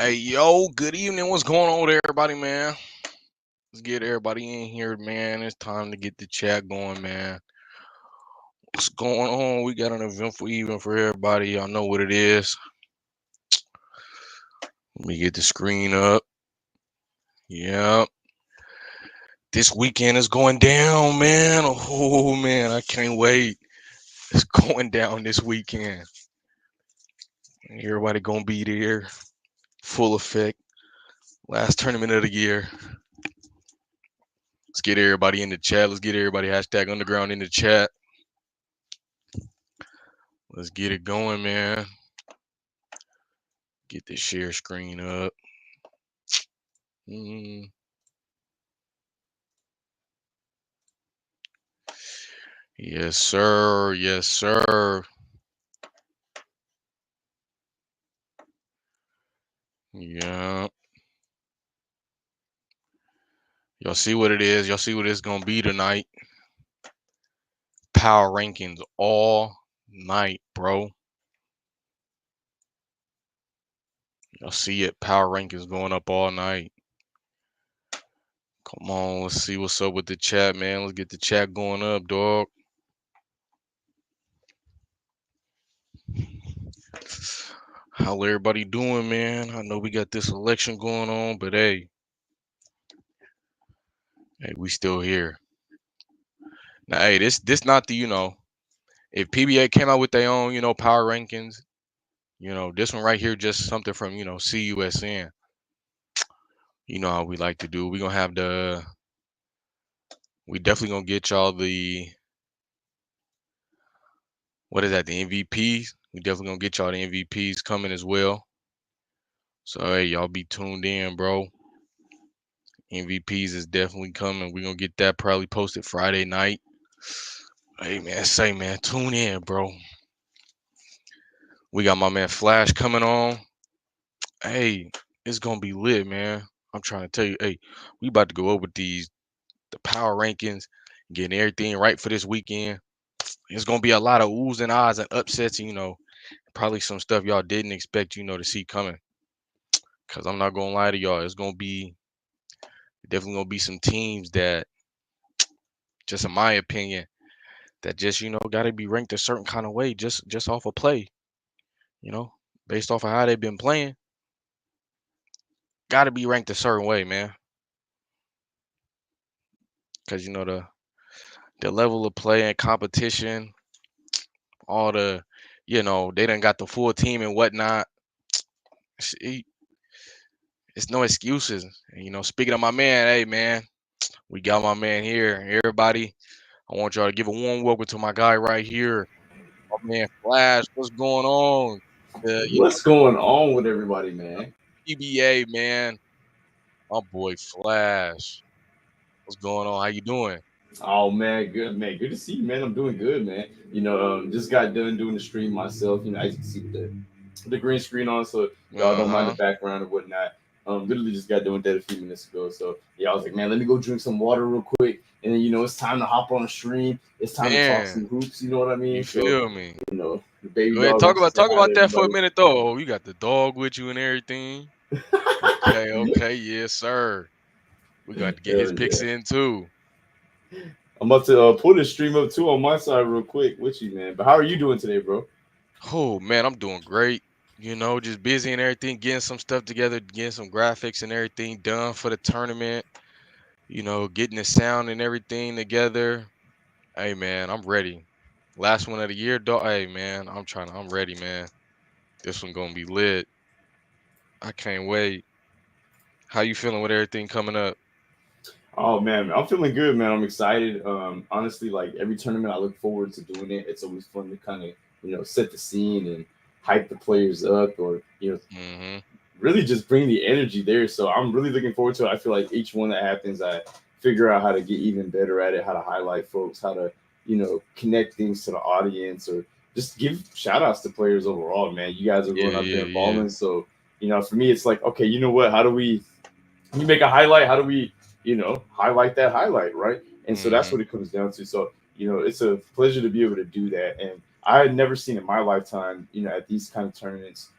Hey, yo, good evening. What's going on with everybody, man? Let's get everybody in here, man. It's time to get the chat going, man. What's going on? We got an eventful evening for everybody. Y'all know what it is. Let me get the screen up. Yep. This weekend is going down, man. Oh, man. I can't wait. It's going down this weekend. Everybody going to be there. Full effect. Last tournament of the year. Let's get everybody in the chat. Let's get everybody hashtag underground in the chat. Let's get it going, man. Get this share screen up. Yes, sir. Yes, sir. Yeah. Y'all see what it is. Y'all see what it's going to be tonight. Power rankings all night, bro. Y'all see it. Power rankings going up all night. Come on. Let's see what's up with the chat, man. Let's get the chat going up, dog. How everybody doing, man? I know we got this election going on, but hey, we still here. Now, hey, this not the, if PBA came out with their own, power rankings, this one right here, just something from, CUSN. You know how we like to do. We're going to have we definitely going to get y'all the MVPs. We definitely going to get y'all the MVPs coming as well. So, hey, y'all be tuned in, bro. MVPs is definitely coming. We're going to get that probably posted Friday night. Hey, man, tune in, bro. We got my man Flash coming on. Hey, it's going to be lit, man. I'm trying to tell you, hey, we about to go over the power rankings, getting everything right for this weekend. It's going to be a lot of oohs and ahs and upsets, probably some stuff y'all didn't expect, to see coming. Because I'm not going to lie to y'all, it's going to be definitely going to be some teams that, just in my opinion, that just, got to be ranked a certain kind of way just off of play, based off of how they've been playing. Got to be ranked a certain way, man. Because, the level of play and competition, all the, they done got the full team and whatnot. It's no excuses. And, speaking of my man, hey, man, we got my man here. Everybody, I want y'all to give a warm welcome to my guy right here, my man Flash. What's going on? What's going on with everybody, man? PBA, man. My boy Flash. What's going on? How you doing? Oh man, good man, good to see you, man. I'm doing good, man. Just got done doing the stream myself. As you can see with the green screen on, so y'all don't mind the Uh-huh. background or whatnot. Literally just got done with that a few minutes ago. So yeah, I was like, man, let me go drink some water real quick, and then it's time to hop on the stream. It's time to talk Man, some hoops. You know what I you mean? So feel me? the baby Go ahead. dog Talk wants to about say talk hi to about that for a everybody. minute though. Oh, you got the dog with you and everything. Okay, yes, sir. We got to get his Hell picks yeah. in too. I'm about to pull this stream up too on my side real quick with you, man. But how are you doing today, bro? Oh man, I'm doing great. Just busy and everything, getting some stuff together, getting some graphics and everything done for the tournament. Getting the sound and everything together. Hey man, I'm ready. Last one of the year, dog. Hey man, I'm ready, man. This one gonna be lit. I can't wait. How you feeling with everything coming up? Oh man, I'm feeling good, man. I'm excited. Honestly, like every tournament, I look forward to doing it. It's always fun to kind of set the scene and hype the players up, or Mm-hmm. really just bring the energy there. So I'm really looking forward to it. I feel like each one that happens, I figure out how to get even better at it, how to highlight folks, how to connect things to the audience, or just give shout outs to players overall. Man, you guys are Yeah, going out yeah, there yeah. balling. So for me, it's like, okay, you know what? How do we you make a highlight, how do we highlight that highlight, right? And so that's Mm-hmm. what it comes down to. So it's a pleasure to be able to do that. And I had never seen in my lifetime at these kind of tournaments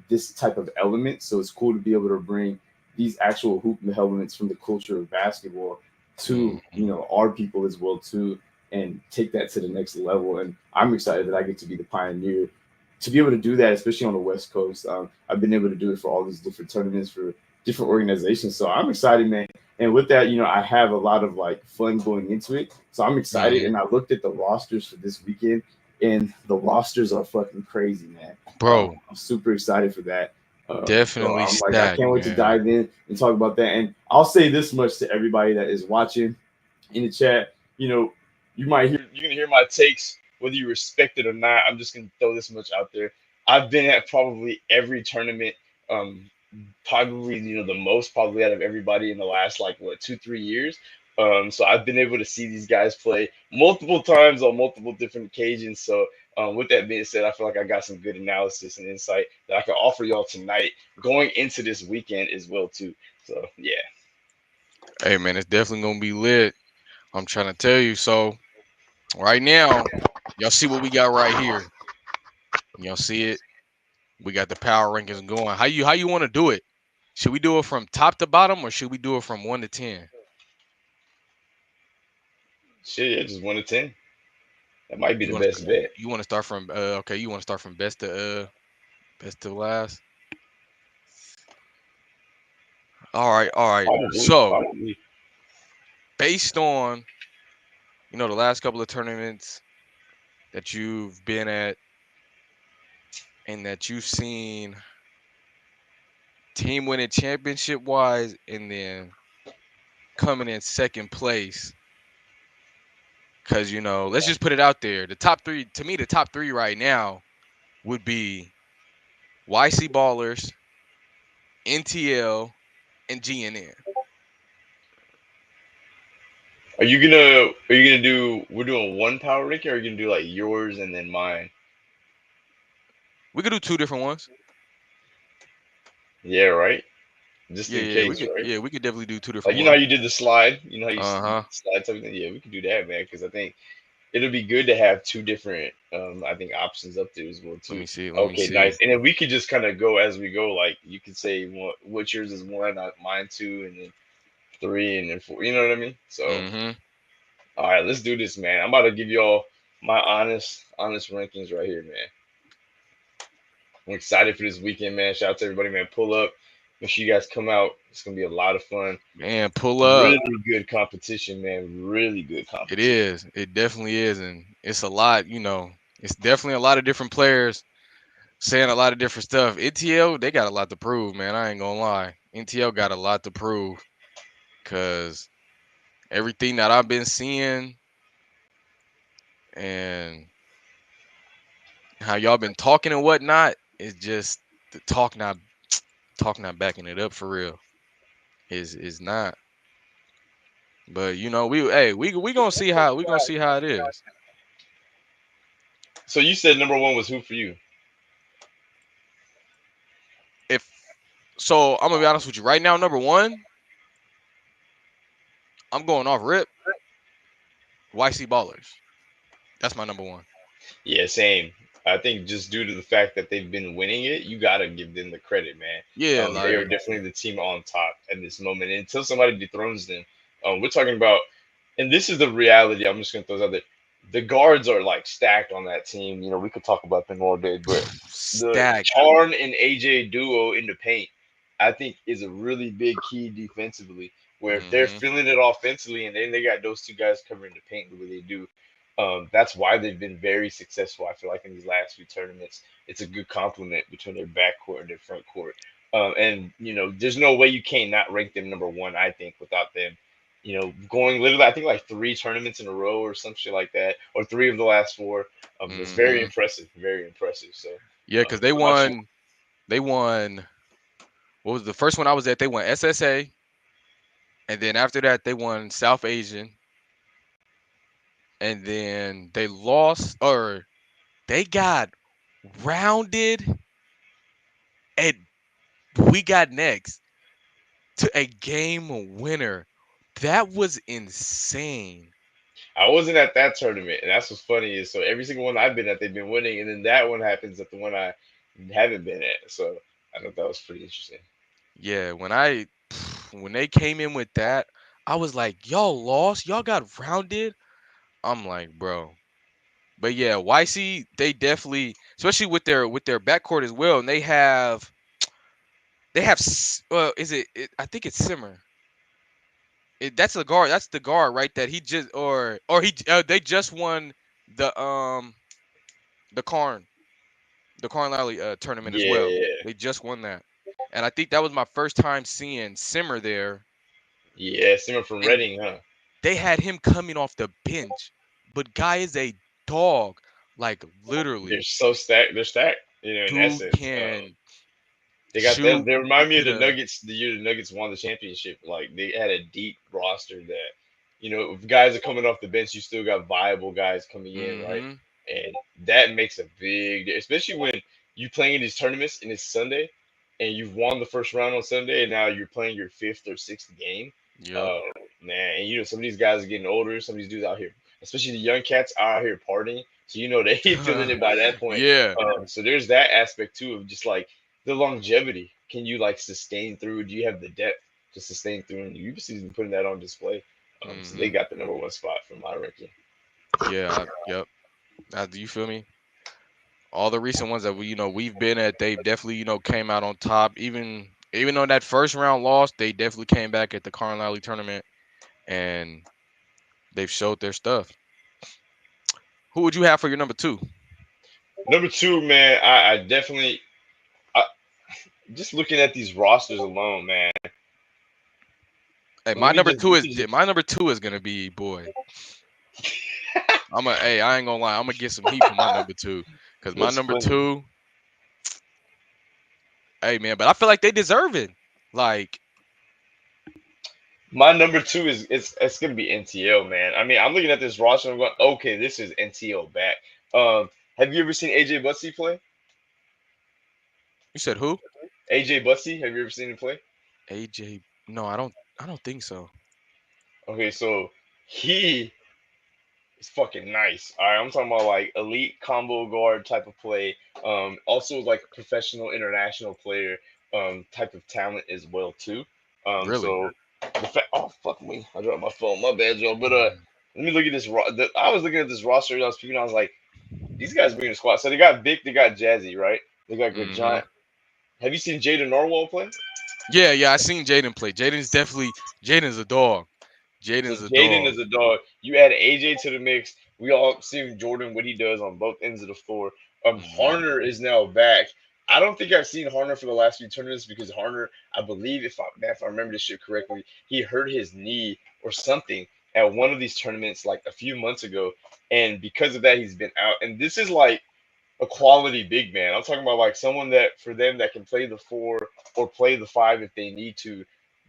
this type of element. So it's cool to be able to bring these actual hoop elements from the culture of basketball to Mhm. our people as well too, and take that to the next level. And I'm excited that I get to be the pioneer to be able to do that, especially on the West Coast. I've been able to do it for all these different tournaments for different organizations, so I'm excited, man. And with that, I have a lot of like fun going into it, so I'm excited. Mhm. And I looked at the rosters for this weekend, and the rosters are fucking crazy, man. Bro, I'm super excited for that. So definitely I'm like, I stacked, can't wait to man. dive in and talk about that. And I'll say this much to everybody that is watching in the chat. You're gonna hear my takes whether you respect it or not. I'm just gonna throw this much out there. I've been at probably every tournament, um, probably the most probably out of everybody in the last like what 2-3 years. So I've been able to see these guys play multiple times on multiple different occasions. So with that being said, I feel like I got some good analysis and insight that I can offer y'all tonight going into this weekend as well too. So yeah. Hey, man, it's definitely gonna be lit. I'm trying to tell you. So right now, y'all see what we got right here. Y'all see it. We got the power rankings going. How you want to do it? Should we do it from top to bottom, or should we do it from 1 to 10? Shit, yeah, just 1 to 10. That might be You the want best bet. you want to start from okay? You want to start from best to last? All right, all right. Probably, So probably. based on the last couple of tournaments that you've been at and that you've seen team winning championship wise, and then coming in second place. Cause let's just put it out there. The top three, to me, the top three right now would be YC Ballers, NTL, and GNN. Are you gonna do? We're doing one power ranking, or are you gonna do like yours and then mine? We could do two different ones. Yeah, right. Just Yeah, in yeah, we case, could. right? Yeah, we could definitely do two Like different you know how ones. you did the slide. You know how you Uh did huh. the slide type of thing. Yeah, we could do that, man. Because I think it'll be good to have two different, I think options up there as well Let too. me see. Let me Okay, see. nice. And then we could just kind of go as we go. Like you could say what yours is one, mine two, and then three, and then four. You know what I mean? So Mm-hmm. all right, let's do this, man. I'm about to give y'all my honest rankings right here, man. I'm excited for this weekend, man. Shout out to everybody, man. Pull up. Make sure you guys come out. It's gonna be a lot of fun. Man, pull Really up. good competition, man. Really good It competition. is. It definitely is, and it's a lot. It's definitely a lot of different players saying a lot of different stuff. NTL, they got a lot to prove, man. I ain't gonna lie. NTL got a lot to prove, cause everything that I've been seeing and how y'all been talking and whatnot is just the talk not backing it up for real. Is not. But we gonna see how it is. So you said number one was who for you? If so, I'm gonna be honest with you. Right now, number one, I'm going off rip. YC Ballers. That's my number one. Yeah, same. I think just due to the fact that they've been winning it, you gotta give them the credit, man. Yeah, They are like definitely the team on top at this moment. And until somebody dethrones them, we're talking about, and this is the reality. I'm just gonna throw this out there. The guards are like stacked on that team. We could talk about them all day, but the stacked. Charn and AJ duo in the paint, I think, is a really big key defensively. Where if they're Hmm. feeling it offensively, and then they got those two guys covering the paint the way they do, that's why they've been very successful. I feel like in these last few tournaments, it's a good complement between their backcourt and their front court. And there's no way you can't not rank them number one. I think without them, going literally, I think like three tournaments in a row or some shit like that, or three of the last four. That's very Hmm. impressive. Very impressive. So, Yeah, because they what about you? won. They won. What was the first one I was at? They won SSA, and then after that they won South Asian, and then they lost or they got rounded, and we got next to a game winner. That was insane. I wasn't at that tournament, and that's what's funny is so every single one I've been at, they've been winning, and then that one happens at the one I haven't been at. So I thought that was pretty interesting. Yeah, when they came in with that, I was like, y'all lost, y'all got rounded. I'm like, bro. But yeah, YC, they definitely, especially with their backcourt as well, and well, I think it's Simmer. That's the guard. That's the guard, right? That he just or he they just won the um the Karn the Karn Lally tournament as Yeah, well. yeah, They just won that, and I think that was my first time seeing Simmer there, yeah. Simmer from and Reading, huh? they had him coming off the bench, but guy is a dog, like They're literally, so stacked. They're stacked. In dude essence, can they got them. shoot. They remind me of Get the a Nuggets. The year the Nuggets won the championship, like they had a deep roster that, if guys are coming off the bench, you still got viable guys coming in, right? mm-hmm. And that makes a especially when you playing in these tournaments and it's Sunday, and you've won the first round on Sunday, and now you're playing your fifth or sixth game. Yep. Oh man, and some of these guys are getting older. Some of these dudes out here, especially the young cats, are out here partying. So they feeling it by that point. Yeah. So there's that aspect too of just like the longevity. Can you like sustain through? Do you have the depth to sustain through? And UBC's been putting that on display. So they Mm-hmm. got the number one spot from my ranking. Yeah. Yep. Do you feel me? All the recent ones that we've been at, they've definitely came out on top. Even though that first round loss, they definitely came back at the Carn Lally tournament and they've showed their stuff. Who would you have for your number two? Number two, man, I definitely I, just looking at these rosters alone, man. Hey, We could just, we could just my number two is gonna be boy. I ain't gonna lie, I'm gonna get some heat for my number two. Cause my let's number split it. two, hey man, but I feel like they deserve it. Like, My number two is it's gonna be NTL, man. I mean, I'm looking at this roster. I'm going, okay, this is NTL back. Have you ever seen AJ Bussey play? you said who? AJ Bussey, have you ever seen him play? AJ. No, I don't think so. Okay, so he is fucking nice. All right, I'm talking about like elite combo guard type of play. Also like a professional international player type of talent as well too. Really? So the fact, oh fuck me, I dropped my phone. My bad, Joe. But Mm, let me look at this. I was looking at this roster and I was speaking. I was like, these guys bring the squad. So they got Vic, they got Jazzy, right? They got good mm-hmm. Giant. Have you seen Jaden Norwell play? Yeah, I seen Jaden play. Jaden's a dog. So Jaden's a Jaden dog. is a dog. You add AJ to the mix. We all seen Jordan what he does on both ends of the floor. Hmm. Harner is now back. I don't think I've seen Harner for the last few tournaments because Harner, I believe, if I remember this shit correctly, he hurt his knee or something at one of these tournaments like a few months ago, and because of that, he's been out. And this is like a quality big man. I'm talking about like someone that for them that can play the four or play the five if they need to,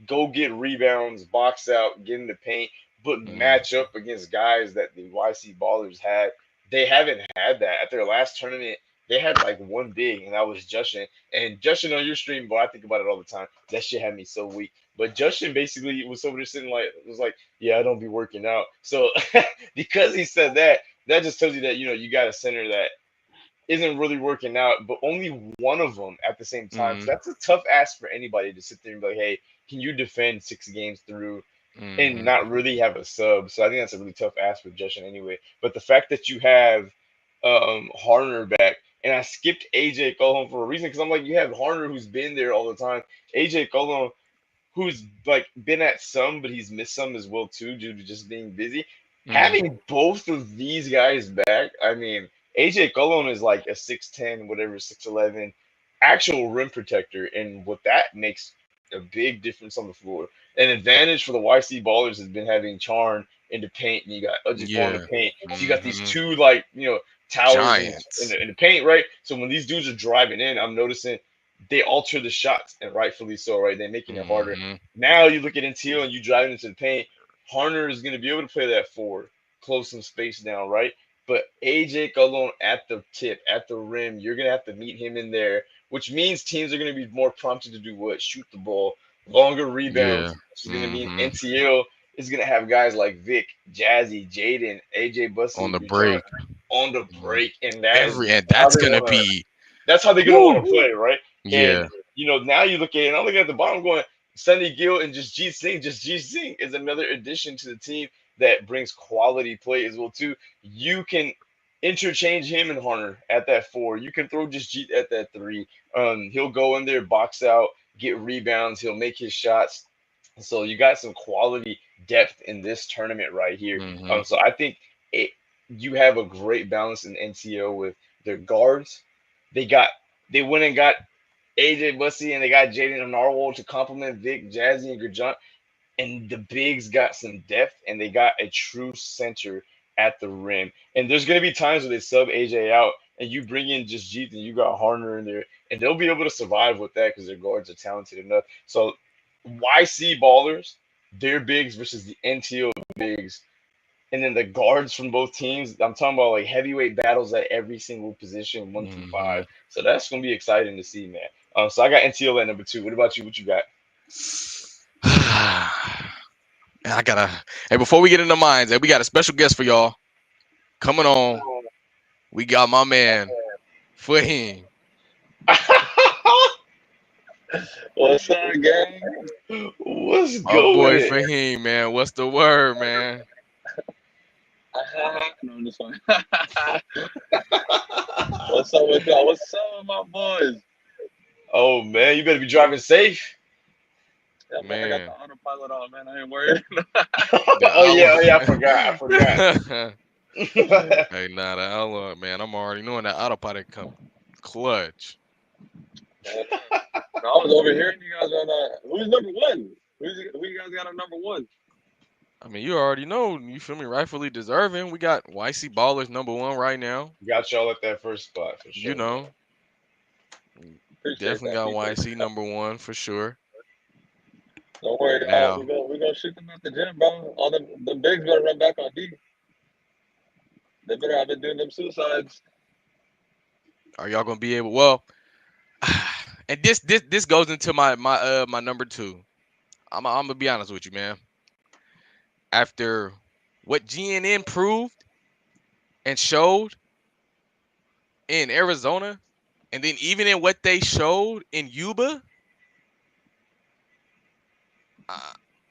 go get rebounds, box out, get in the paint, but Mm, match up against guys that the YC Ballers had. They haven't had that at their last tournament. They had like one big, and that was Justin. And Justin on your stream, boy, I think about it all the time. That shit had me so weak. But Justin basically was over there sitting like, was like, yeah, I don't be working out. So because he said that, that just tells you that you got a center that isn't really working out, but only one of them at the same time. So mm, that's a tough ask for anybody to sit there and be like, hey, can you defend 6 games through and mm-hmm. not really have a sub? So I think that's a really tough ask for Justin anyway. But the fact that you have Harner back, and I skipped AJ Colon for a reason because I'm like, you have Harner who's been there all the time, AJ Colon who's like been at some, but he's missed some as well too due to just being busy. Mm, Having both of these guys back, I mean, AJ Colon is like a 6'10", whatever, 6'11", actual rim protector, and what that makes a big difference on the floor. An advantage for the YC Ballers has been having Charn in the paint, and you got Ejiofor in the yeah. paint. So you got these Hmm. two like towers Giants. in the paint, right? So when these dudes are driving in, I'm noticing they alter the shots, and rightfully so, right? They're making it harder. Hmm. Now you look at NTO and you drive into the paint. Harner is going to be able to play that forward, close some space down, right? But AJ Colon at the tip, at the rim, you're going to have to meet him in there, which means teams are going to be more prompted to do what? Shoot the ball, longer Yeah. rebounds, which is going to mean Hmm. NTL is going to have guys like Vic, Jazzy, Jaden, AJ On Bussey, the Rajon break. on the Mm. break, and that is And how that's they gonna want to. be That's how they're gonna want to play, right? Yeah. And now you look at it, and I'm looking at the bottom going, Sonny Gill and just G Singh is another addition to the team that brings quality play as well too. You can interchange him and Hunter at that 4. You can throw just Jeet at that 3. He'll go in there, box out, get rebounds. He'll make his shots. So you got some quality depth in this tournament right here. Mm-hmm. So I think you have a great balance in NCO with their guards. They went and got AJ Bussey and they got Jaden Narwhal to complement Vic, Jazzy, and Gurjant. And the bigs got some depth and they got a true center at the rim. And there's going to be times where they sub AJ out and you bring in just Jeet and you got Harner in there. And they'll be able to survive with that because their guards are talented enough. So YC ballers, their bigs versus the NTO bigs. And then the guards from both teams. I'm talking about like heavyweight battles at every single position, 1 through 5. So that's going to be exciting to see, man. So I got NTO at number 2. What about you? What you got? Hey, before we get into mines, we got a special guest for y'all coming on. We got my man Fahim. What's up, gang? What's Our going boy on? Fahim, man. What's the word, man? No, I'm just fine. What's up with y'all? What's up with my boys? Oh man, you better be driving safe. Yeah, Man. I got the autopilot on, man. I ain't worried. Oh yeah, I forgot. Hey, nah, the outlaw, man. I'm already knowing that autopilot come clutch. I was overhearing you guys on who's number 1? Who you guys got on number 1? I mean, you already know. You feel me? Rightfully deserving. We got YC Ballers number 1 right now. Got y'all at that first spot for sure. You know, Appreciate definitely that, got people. YC number 1 for sure. Don't worry, Now- we're gonna shoot them at the gym, bro. All them bigs better run back on D. They better have been doing them suicides. Are y'all gonna be able? Well, and this goes into my number 2. I'm gonna be honest with you, man. After what GNN proved and showed in Arizona, and then even in what they showed in Yuba,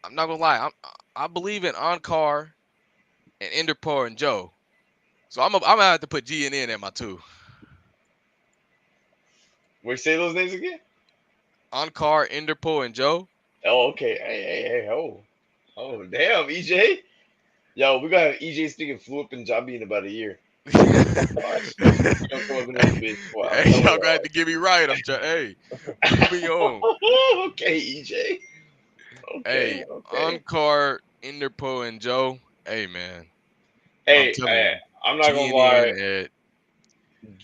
I'm not gonna lie. I believe in Ankar and Interpol and Joe, so I'm gonna have to put GNN at my 2. Wait, say those names again. Ankar, Interpol, and Joe. Oh, okay. Hey, oh, damn, EJ. Yo, we gonna have EJ speaking fluent Punjabi in about a year. Hey, y'all got to get me right. I'm trying. Hey, put me on. Okay, EJ. Okay, Hey, Ankar, Interpol, and Joe. Hey, man. Hey, you, I'm not gonna lie.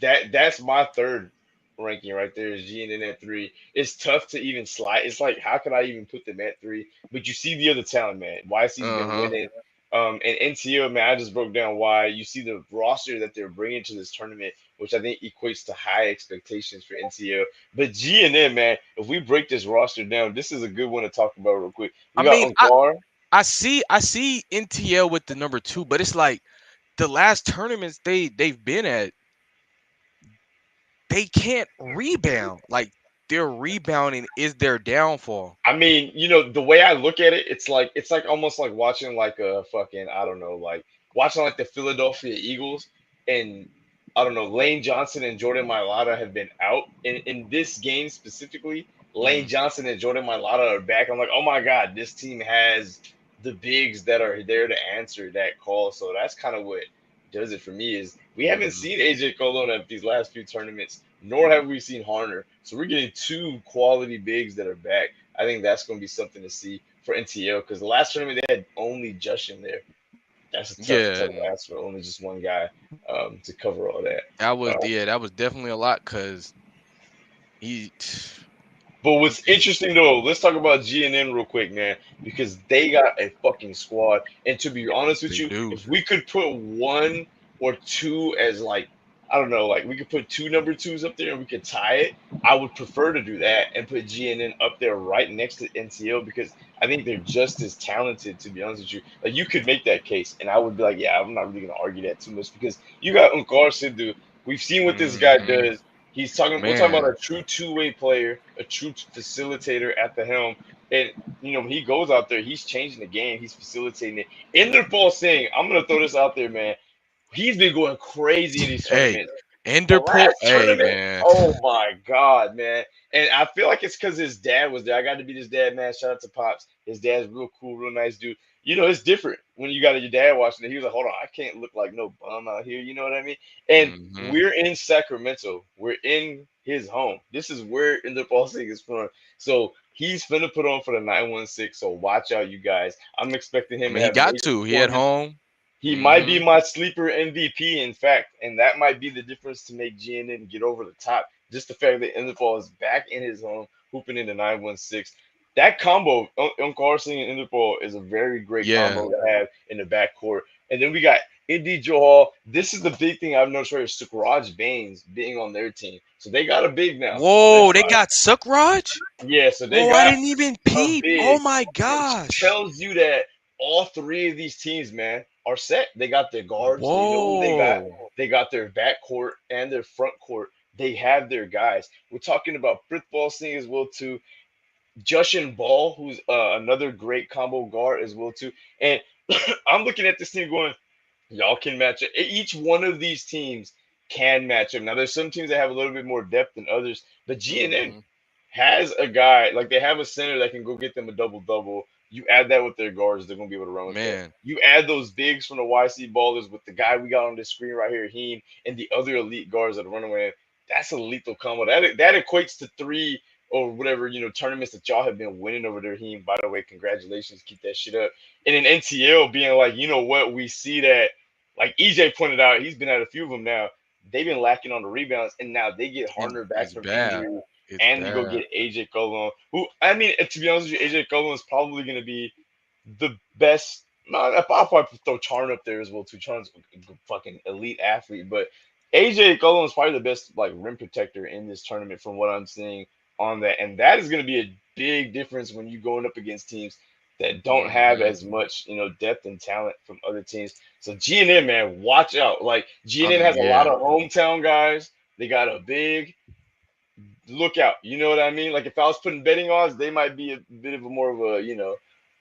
At, That's my third ranking right there. Is GNN at 3. It's tough to even slide. It's like, how could I even put them at 3? But you see the other talent, man. YC's been winning. And NTO, man, I just broke down why. You see the roster that they're bringing to this tournament, which I think equates to high expectations for NTO. But GNN, man, if we break this roster down, this is a good one to talk about real quick. I see NTL with the number 2, but it's like the last tournaments they've been at, they can't rebound. Like, their rebounding is their downfall. I mean, the way I look at it, it's like almost like watching like a fucking, I don't know, like watching like the Philadelphia Eagles, and I don't know, Lane Johnson and Jordan Mailata have been out. In this game specifically, Lane Johnson and Jordan Mailata are back. I'm like, oh my God, this team has the bigs that are there to answer that call. So that's kind of what does it for me. Is we haven't seen AJ Colon at these last few tournaments, nor have we seen Harner. So we're getting 2 quality bigs that are back. I think that's going to be something to see for NTL, because the last tournament they had only Jushin there. That's a tough ask for only just one guy to cover all that. That was definitely a lot, because he. But what's interesting though, let's talk about GNN real quick, man, because they got a fucking squad. And to be honest with you, if we could put 1 or 2 as like, I don't know, like we could put 2 number 2s up there and we could tie it, I would prefer to do that and put GNN up there right next to NTO, because I think they're just as talented, to be honest with you. Like, you could make that case, and I would be like, yeah, I'm not really gonna argue that too much, because you got Unkar Sidhu. We've seen what this guy does. We're talking about a true two-way player, a true facilitator at the helm. And when he goes out there, he's changing the game. He's facilitating it. Enderpol Singh, I'm gonna throw this out there, man. He's been going crazy in these Hey, tournaments. The Enderpol. last Hey, tournament, man. oh my god, man! And I feel like it's because his dad was there. I got to be his dad, man. Shout out to Pops. His dad's real cool, real nice dude. It's different when you got your dad watching it. He was like, "Hold on, I can't look like no bum out here." You know what I mean? And we're in Sacramento. We're in his home. This is where Enderpol Singh is from. So he's finna put on for the 916. So watch out, you guys. I'm expecting him to He have got to. He at home. He might be my sleeper MVP, in fact, and that might be the difference to make GNN get over the top. Just the fact that Enderpol is back in his home, hooping in the 916. That combo, Uncle Singh and Enderpol, is a very great combo to have in the backcourt. And then we got Indy Johal. This is the big thing I've noticed right here, Sukraj Baines being on their team. So they got a big now. Whoa, they got Sukraj? Yeah, so they got I didn't even peep. Oh my gosh. Which tells you that all three of these teams, man, are set. They got their guards. Whoa. They know who they got their backcourt and their front court. They have their guys. We're talking about Prithpal Singh as well too. Jushin Ball, who's another great combo guard as well too. And I'm looking at this team going, y'all can match it. Each one of these teams can match up. Now there's some teams that have a little bit more depth than others, but GNN has a guy, like they have a center that can go get them a double-double. You add that with their guards, they're going to be able to run with that. You add those bigs from the YC Ballers with the guy we got on this screen right here, Heem, and the other elite guards that are running with him. That's a lethal combo. That equates to 3 or whatever, tournaments that y'all have been winning over there, Heem. By the way, congratulations. Keep that shit up. And in NTL being like, you know what, we see that, like EJ pointed out, he's been at a few of them now. They've been lacking on the rebounds, and now they get Harner back from injury. And you go get AJ Colon, who, I mean, to be honest with you, AJ Colon is probably going to be the best. I'll probably throw Charn up there as well, too. Charn's a fucking elite athlete, but AJ Colon is probably the best, like, rim protector in this tournament from what I'm seeing on that. And that is going to be a big difference when you're going up against teams that don't have as much, depth and talent from other teams. So GNN, man, watch out. Like, GNN has a lot of hometown guys. They got a big look out. You know what I mean? Like if I was putting betting odds, they might be a bit of a more of a,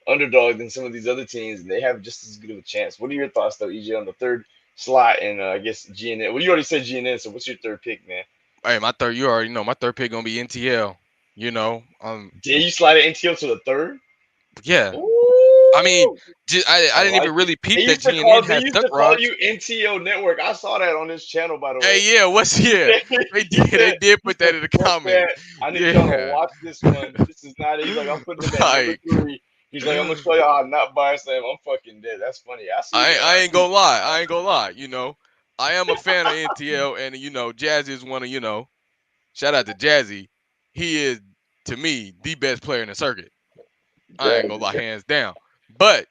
underdog than some of these other teams, and they have just as good of a chance. What are your thoughts though, EJ, on the third slot and I guess GNN? Well, you already said GNN, so what's your third pick, man? Hey, my third, you already know my third pick gonna be NTL. Did you slide an NTL to the third? Yeah. Ooh. I mean, I didn't even really peep that GNN had They used to call you NTO Network. I saw that on this channel, by the way. Hey, yeah, they did put that in the comments. I need y'all to watch this one. This is not. He's like, I'm putting it at number 3. He's like, I'm gonna show y'all how not biased I am. I'm fucking dead. That's funny. I ain't gonna lie. I am a fan of NTL, and Jazzy is one of shout out to Jazzy. He is to me the best player in the circuit. I ain't gonna lie, hands down. But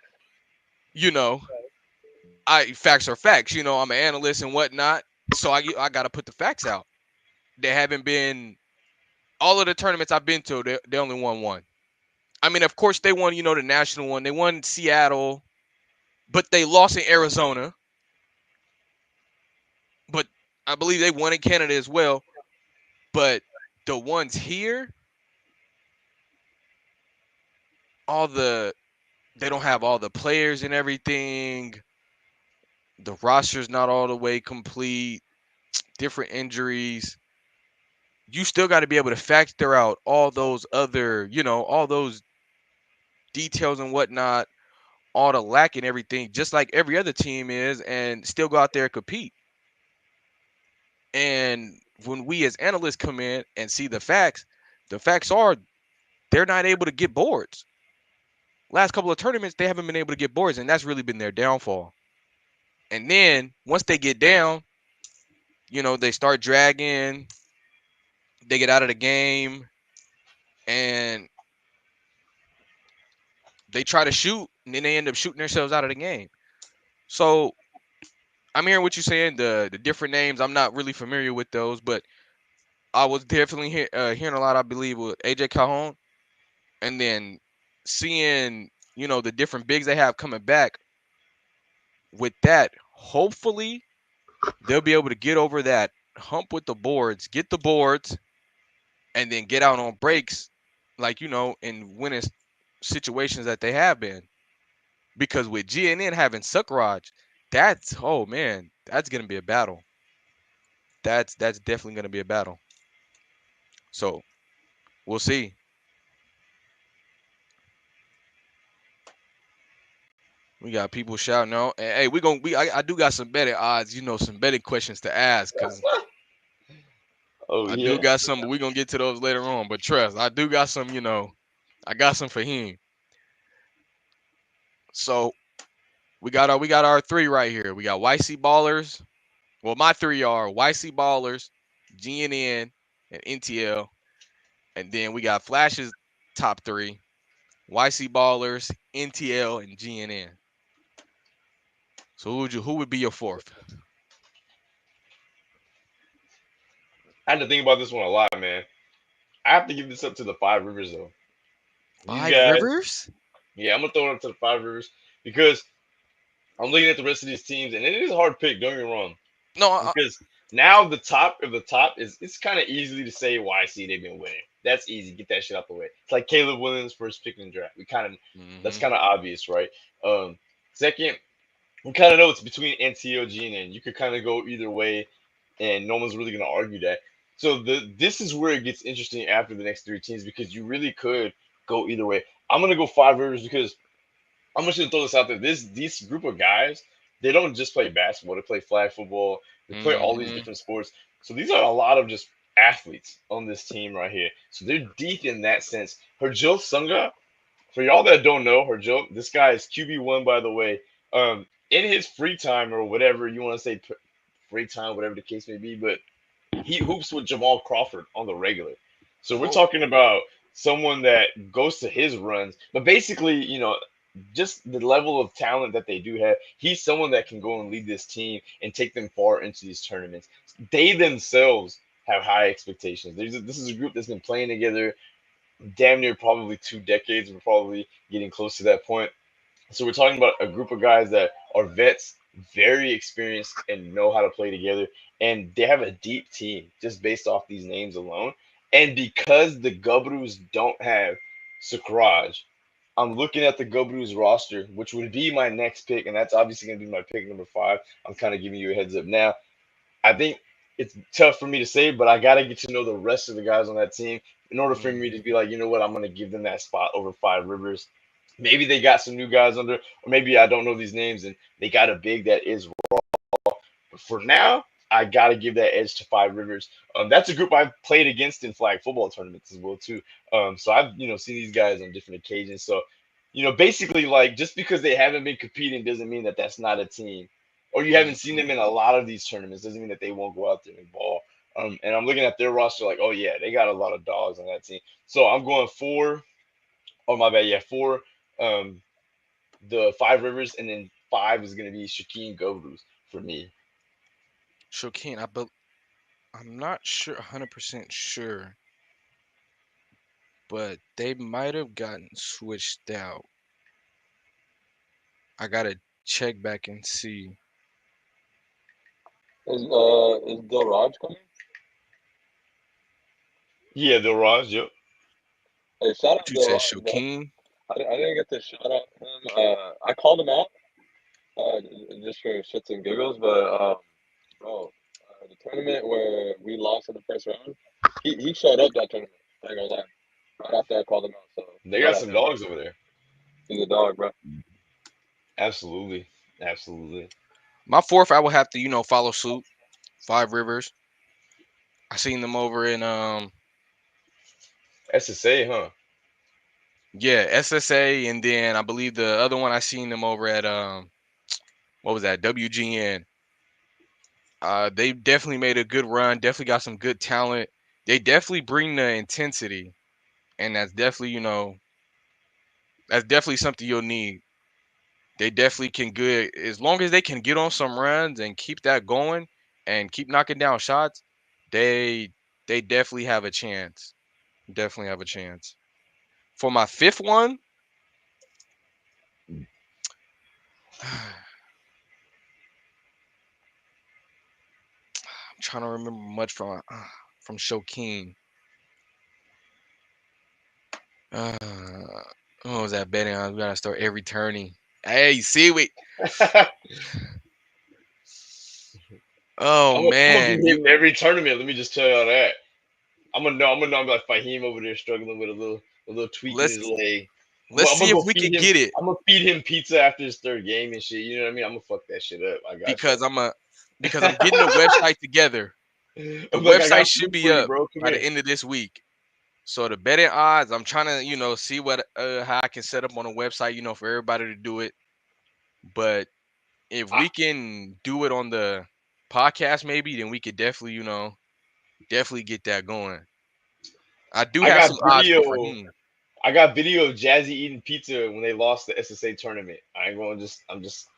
facts are facts. I'm an analyst and whatnot, so I gotta put the facts out. There haven't been all of the tournaments I've been to. They only won one. I mean, of course they won. The national one. They won Seattle, but they lost in Arizona. But I believe they won in Canada as well. But the ones here, they don't have all the players and everything. The roster's not all the way complete. Different injuries. You still got to be able to factor out all those other, all those details and whatnot, all the lack and everything, just like every other team is, and still go out there and compete. And when we as analysts come in and see the facts are they're not able to get boards. Last couple of tournaments, they haven't been able to get boards, and that's really been their downfall. And then once they get down, they start dragging, they get out of the game, and they try to shoot, and then they end up shooting themselves out of the game. So I'm hearing what you're saying, the different names. I'm not really familiar with those, but I was definitely hearing a lot, I believe, with AJ Cajon, and then seeing, the different bigs they have coming back. With that, hopefully they'll be able to get over that hump with the boards, get the boards, and then get out on breaks, like in winning situations that they have been. Because with GNN having Suckraj, that's oh man, that's gonna be a battle. That's definitely gonna be a battle. So we'll see. We got people shouting out. And, hey, I do got some betting odds, some betting questions to ask because Oh I do yeah. got some, but we're gonna get to those later on. But trust, I do got some, I got some for him. So we got our three right here. We got YC Ballers. Well, my three are YC Ballers, GNN, and NTL. And then we got Flash's top three: YC Ballers, NTL, and GNN. So who would be your fourth? I had to think about this one a lot, man. I have to give this up to the Five Rivers though. These Five guys, Rivers? yeah, I'm gonna throw it up to the Five Rivers because I'm looking at the rest of these teams, and it is a hard pick. Don't get me wrong, No, because now the top of the top is it's kind of easily to say YC they've been winning. That's easy. Get that shit out the way. It's like Caleb Williams first pick in the draft. That's kind of obvious, right? Second, we kind of know it's between NTOG and you could kind of go either way, and no one's really gonna argue that. So this is where it gets interesting after the next three teams because you really could go either way. I'm gonna go Five Rivers because I'm just gonna throw this out there. These group of guys, they don't just play basketball. They play flag football. They play all these Mhm. different sports. So these are a lot of just athletes on this team right here. So they're deep in that sense. Herjil Sunga, for y'all that don't know, Herjil, this guy is QB1 by the way. In his free time or whatever you want to say, free time, whatever the case may be, but he hoops with Jamal Crawford on the regular. So we're Oh, talking about someone that goes to his runs, but basically, just the level of talent that they do have. He's someone that can go and lead this team and take them far into these tournaments. They themselves have high expectations. This is a group that's been playing together damn near probably 2 decades. We're probably getting close to that point. So we're talking about a group of guys that are vets, very experienced, and know how to play together. And they have a deep team just based off these names alone. And because the Gubroos don't have Sukraj, I'm looking at the Gubroos roster, which would be my next pick, and that's obviously going to be my pick number 5. I'm kind of giving you a heads up now. I think it's tough for me to say, but I got to get to know the rest of the guys on that team in order for me to be like, you know what, I'm going to give them that spot over Five Rivers. Maybe they got some new guys under, or maybe I don't know these names and they got a big that is raw. But for now, I got to give that edge to Five Rivers. That's a group I've played against in flag football tournaments as well too. So I've seen these guys on different occasions. So basically like just because they haven't been competing doesn't mean that that's not a team, or you haven't seen them in a lot of these tournaments doesn't mean that they won't go out there and ball. And I'm looking at their roster like, oh yeah, they got a lot of dogs on that team. So I'm going 4. Oh my bad, yeah, 4. Um, the Five Rivers, and then 5 is going to be Shakeen Govers for me. Shokin, I'm not sure, 100% sure, but they might have gotten switched out. I gotta check back and see. Is Bill Raj coming? Yeah, the Raj, yep. Hey, shout out You Bill said Raj, bro. Shokin? I didn't get to shout out him. I called him out uh, just for shits and giggles, but bro, the tournament where we lost in the first round, he showed up that tournament. I ain't gonna lie. Right after I called him out, so They shout got out some to him. dogs over there. He's a dog, bro. Absolutely, absolutely. My fourth, I would have to, follow suit. Five Rivers. I seen them over in SSA, huh? yeah, SSA, and then I believe the other one I seen them over at what was that? WGN. They definitely made a good run. Definitely got some good talent. They definitely bring the intensity, and that's definitely something you'll need. They definitely can good as long as they can get on some runs and keep that going and keep knocking down shots. They they definitely have a chance. Definitely have a chance. For my fifth one, I'm trying to remember much from Shokin. Uh, what was that betting on? We gotta start every tourney. Hey, Seaweed. Oh I'm gonna be man, you hitting every tournament. Let me just tell y'all that. I'm gonna know I'm like Fahim over there struggling with a little tweak in let's his leg. let's I'm see gonna if go we feed can him. get it I'm gonna feed him pizza after his third game and shit. You know what I mean? I'm gonna fuck that shit up. I got because I'm getting the website together. you. The I'm like, I website got should food for be you, up bro. Come by the here. end of this week. So the betting odds, I'm trying to, see what how I can set up on a website, for everybody to do it. But if I, we can do it on the podcast, maybe, then we could definitely, definitely get that going. I do I have got some odds for video. Fahim. I got video of Jazzy eating pizza when they lost the SSA tournament. I ain't gonna just. I'm just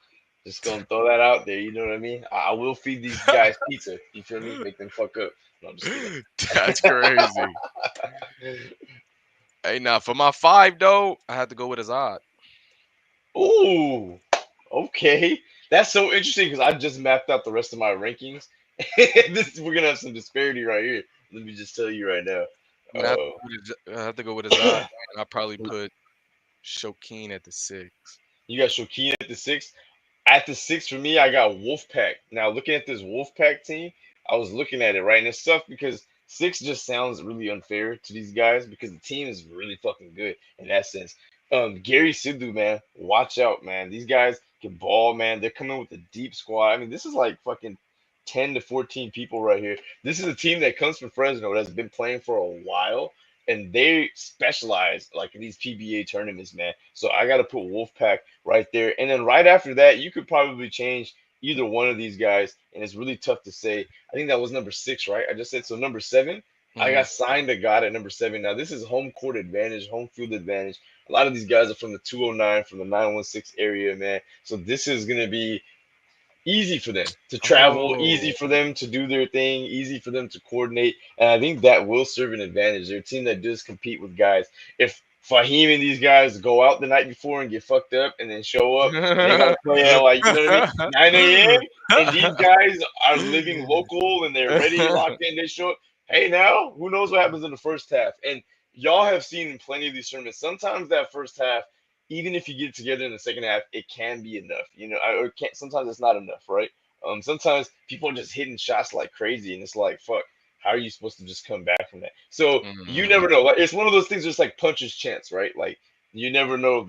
gonna throw that out there. You know what I mean? I will feed these guys pizza. You feel me? Make them fuck up. No, I'm just kidding. That's crazy. Hey, now for my 5 though, I have to go with Azad. Ooh, okay. That's so interesting because I just mapped out the rest of my rankings. We're gonna have some disparity right here. Let me just tell you right now. I have to go with Azad, and I'll probably put Shokin at the 6. You got Shokin at the 6. At the 6 for me, I got Wolfpack. Now looking at this Wolfpack team, I was looking at it right, and it's tough because 6 just sounds really unfair to these guys because the team is really fucking good in that sense. Gary Sidhu, man, watch out, man. These guys can ball, man. They're coming with a deep squad. I mean, this is like fucking 10 to 14 people right here. This is a team that comes from Fresno that's been playing for a while, and they specialize like in these PBA tournaments, man. So I got to put Wolfpack right there. And then right after that, you could probably change either one of these guys, and it's really tough to say. I think that was number 6, right? I just said so. Number 7, I Mm-hmm. got signed to God at number 7. Now this is home court advantage, home field advantage. A lot of these guys are from the 209, from the 916 area, man. So this is gonna be easy for them to travel, easy Oh, for them to do their thing, easy for them to coordinate. And I think that will serve an advantage. They're a team that does compete with guys. If Fahim and these guys go out the night before and get fucked up and then show up and they got to play at like, you know what I mean, 9 a.m. and these guys are living local and they're ready, locked in, they show up. Hey, now, who knows what happens in the first half? And y'all have seen in plenty of these tournaments, sometimes that first half, even if you get together in the second half, it can be enough. Or it can't. Sometimes it's not enough, right? Sometimes people are just hitting shots like crazy, and it's like, fuck, how are you supposed to just come back from that? So you Mhm. never know. Like it's one of those things, just like puncher's chance, right? Like you never know.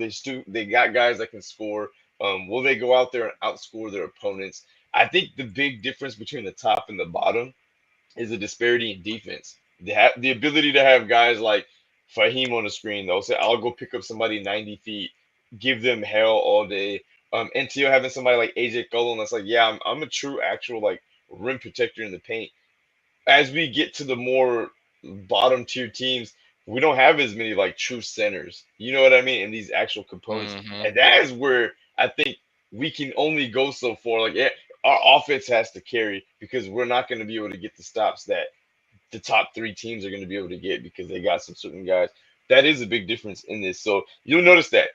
They got guys that can score. Will they go out there and outscore their opponents? I think the big difference between the top and the bottom is a disparity in defense. They have the ability to have guys like Fahim on the screen. They'll say, "I'll go pick up somebody 90 feet, give them hell all day." NTO having somebody like AJ Cullen that's like, "Yeah, I'm a true actual like rim protector in the paint." As we get to the more bottom tier teams, we don't have as many like true centers. You know what I mean? And these actual components, Mhm. and that is where I think we can only go so far. Like, yeah, our offense has to carry because we're not going to be able to get the stops that the top 3 teams are going to be able to get because they got some certain guys. That is a big difference in this. So you'll notice that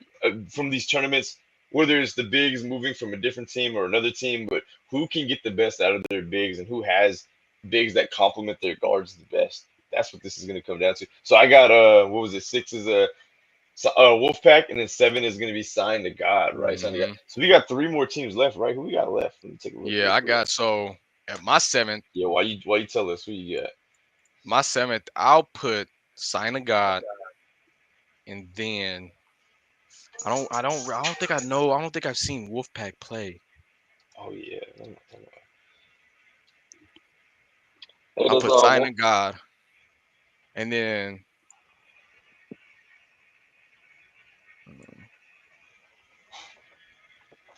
from these tournaments, whether it's the bigs moving from a different team or another team, but who can get the best out of their bigs and who has bigs that complement their guards the best. That's what this is going to come down to. So I got what was it? 6 is a Wolfpack, and then 7 is going to be signed to God, right? Signed to God. Mhm. So we got 3 more teams left, right? Who we got left? Let me take a look Yeah, real I quick. got so at Yeah, why you tell us who you got? my seventh, I'll put Sign of God, and then I don't think I've seen Wolfpack play. Oh yeah. It I'll is put Sign of God, and then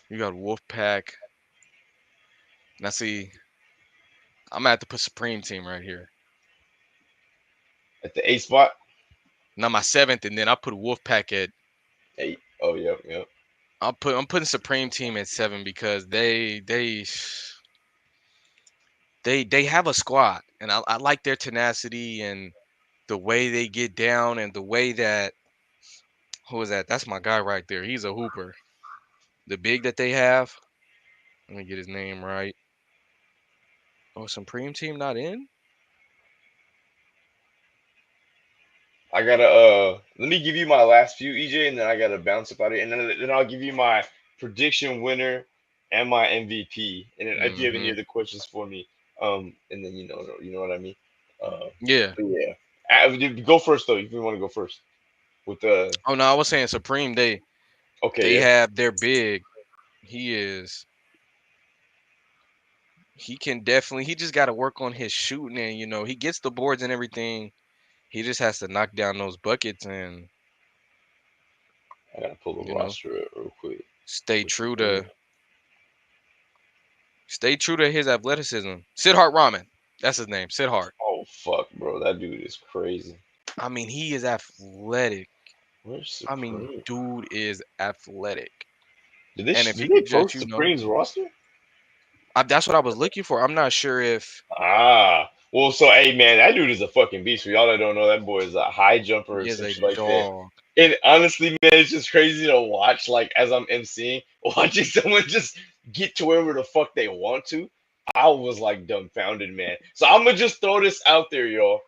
you got Wolfpack. Now see, I'm gonna have to put Supreme Team right here. At the A spot. Now my seventh, and then I'll put Wolfpack at. 8. Oh, yep. I'm putting Supreme Team at 7 because they have a squad, and I like their tenacity and the way they get down and the way that who is that? That's my guy right there. He's a hooper. The big that they have. Let me get his name right. Oh, Supreme Team not in? I gotta let me give you my last few, EJ, and then I gotta bounce up out of it, and then I'll give you my prediction winner and my MVP. And then if you have any Mm-hmm. other questions for me, and then you know what I mean. Yeah. But yeah, go first though. If you want to go first with the Oh no, I was saying Supreme. They okay, yeah. have their big. He is. He can definitely. He just got to work on his shooting, and he gets the boards and everything. He just has to knock down those buckets and I gotta pull the you know roster up real quick. stay With true the- to his athleticism. Sidhart Rahman, that's his name. Sidhart. Oh fuck, bro, that dude is crazy. I mean, he is athletic. Where's I mean, Supreme? dude is athletic. Did they And if he did they could just, post Supreme's roster? that's what I was looking for. I'm not sure if Well, so hey man, that dude is a fucking beast. For y'all that don't know, that boy is a high jumper he and is some a shit like that. dog. And honestly, man, it's just crazy to watch. Like as I'm emceeing, watching someone just get to wherever the fuck they want to. I was like dumbfounded, man. So I'm gonna just throw this out there, y'all.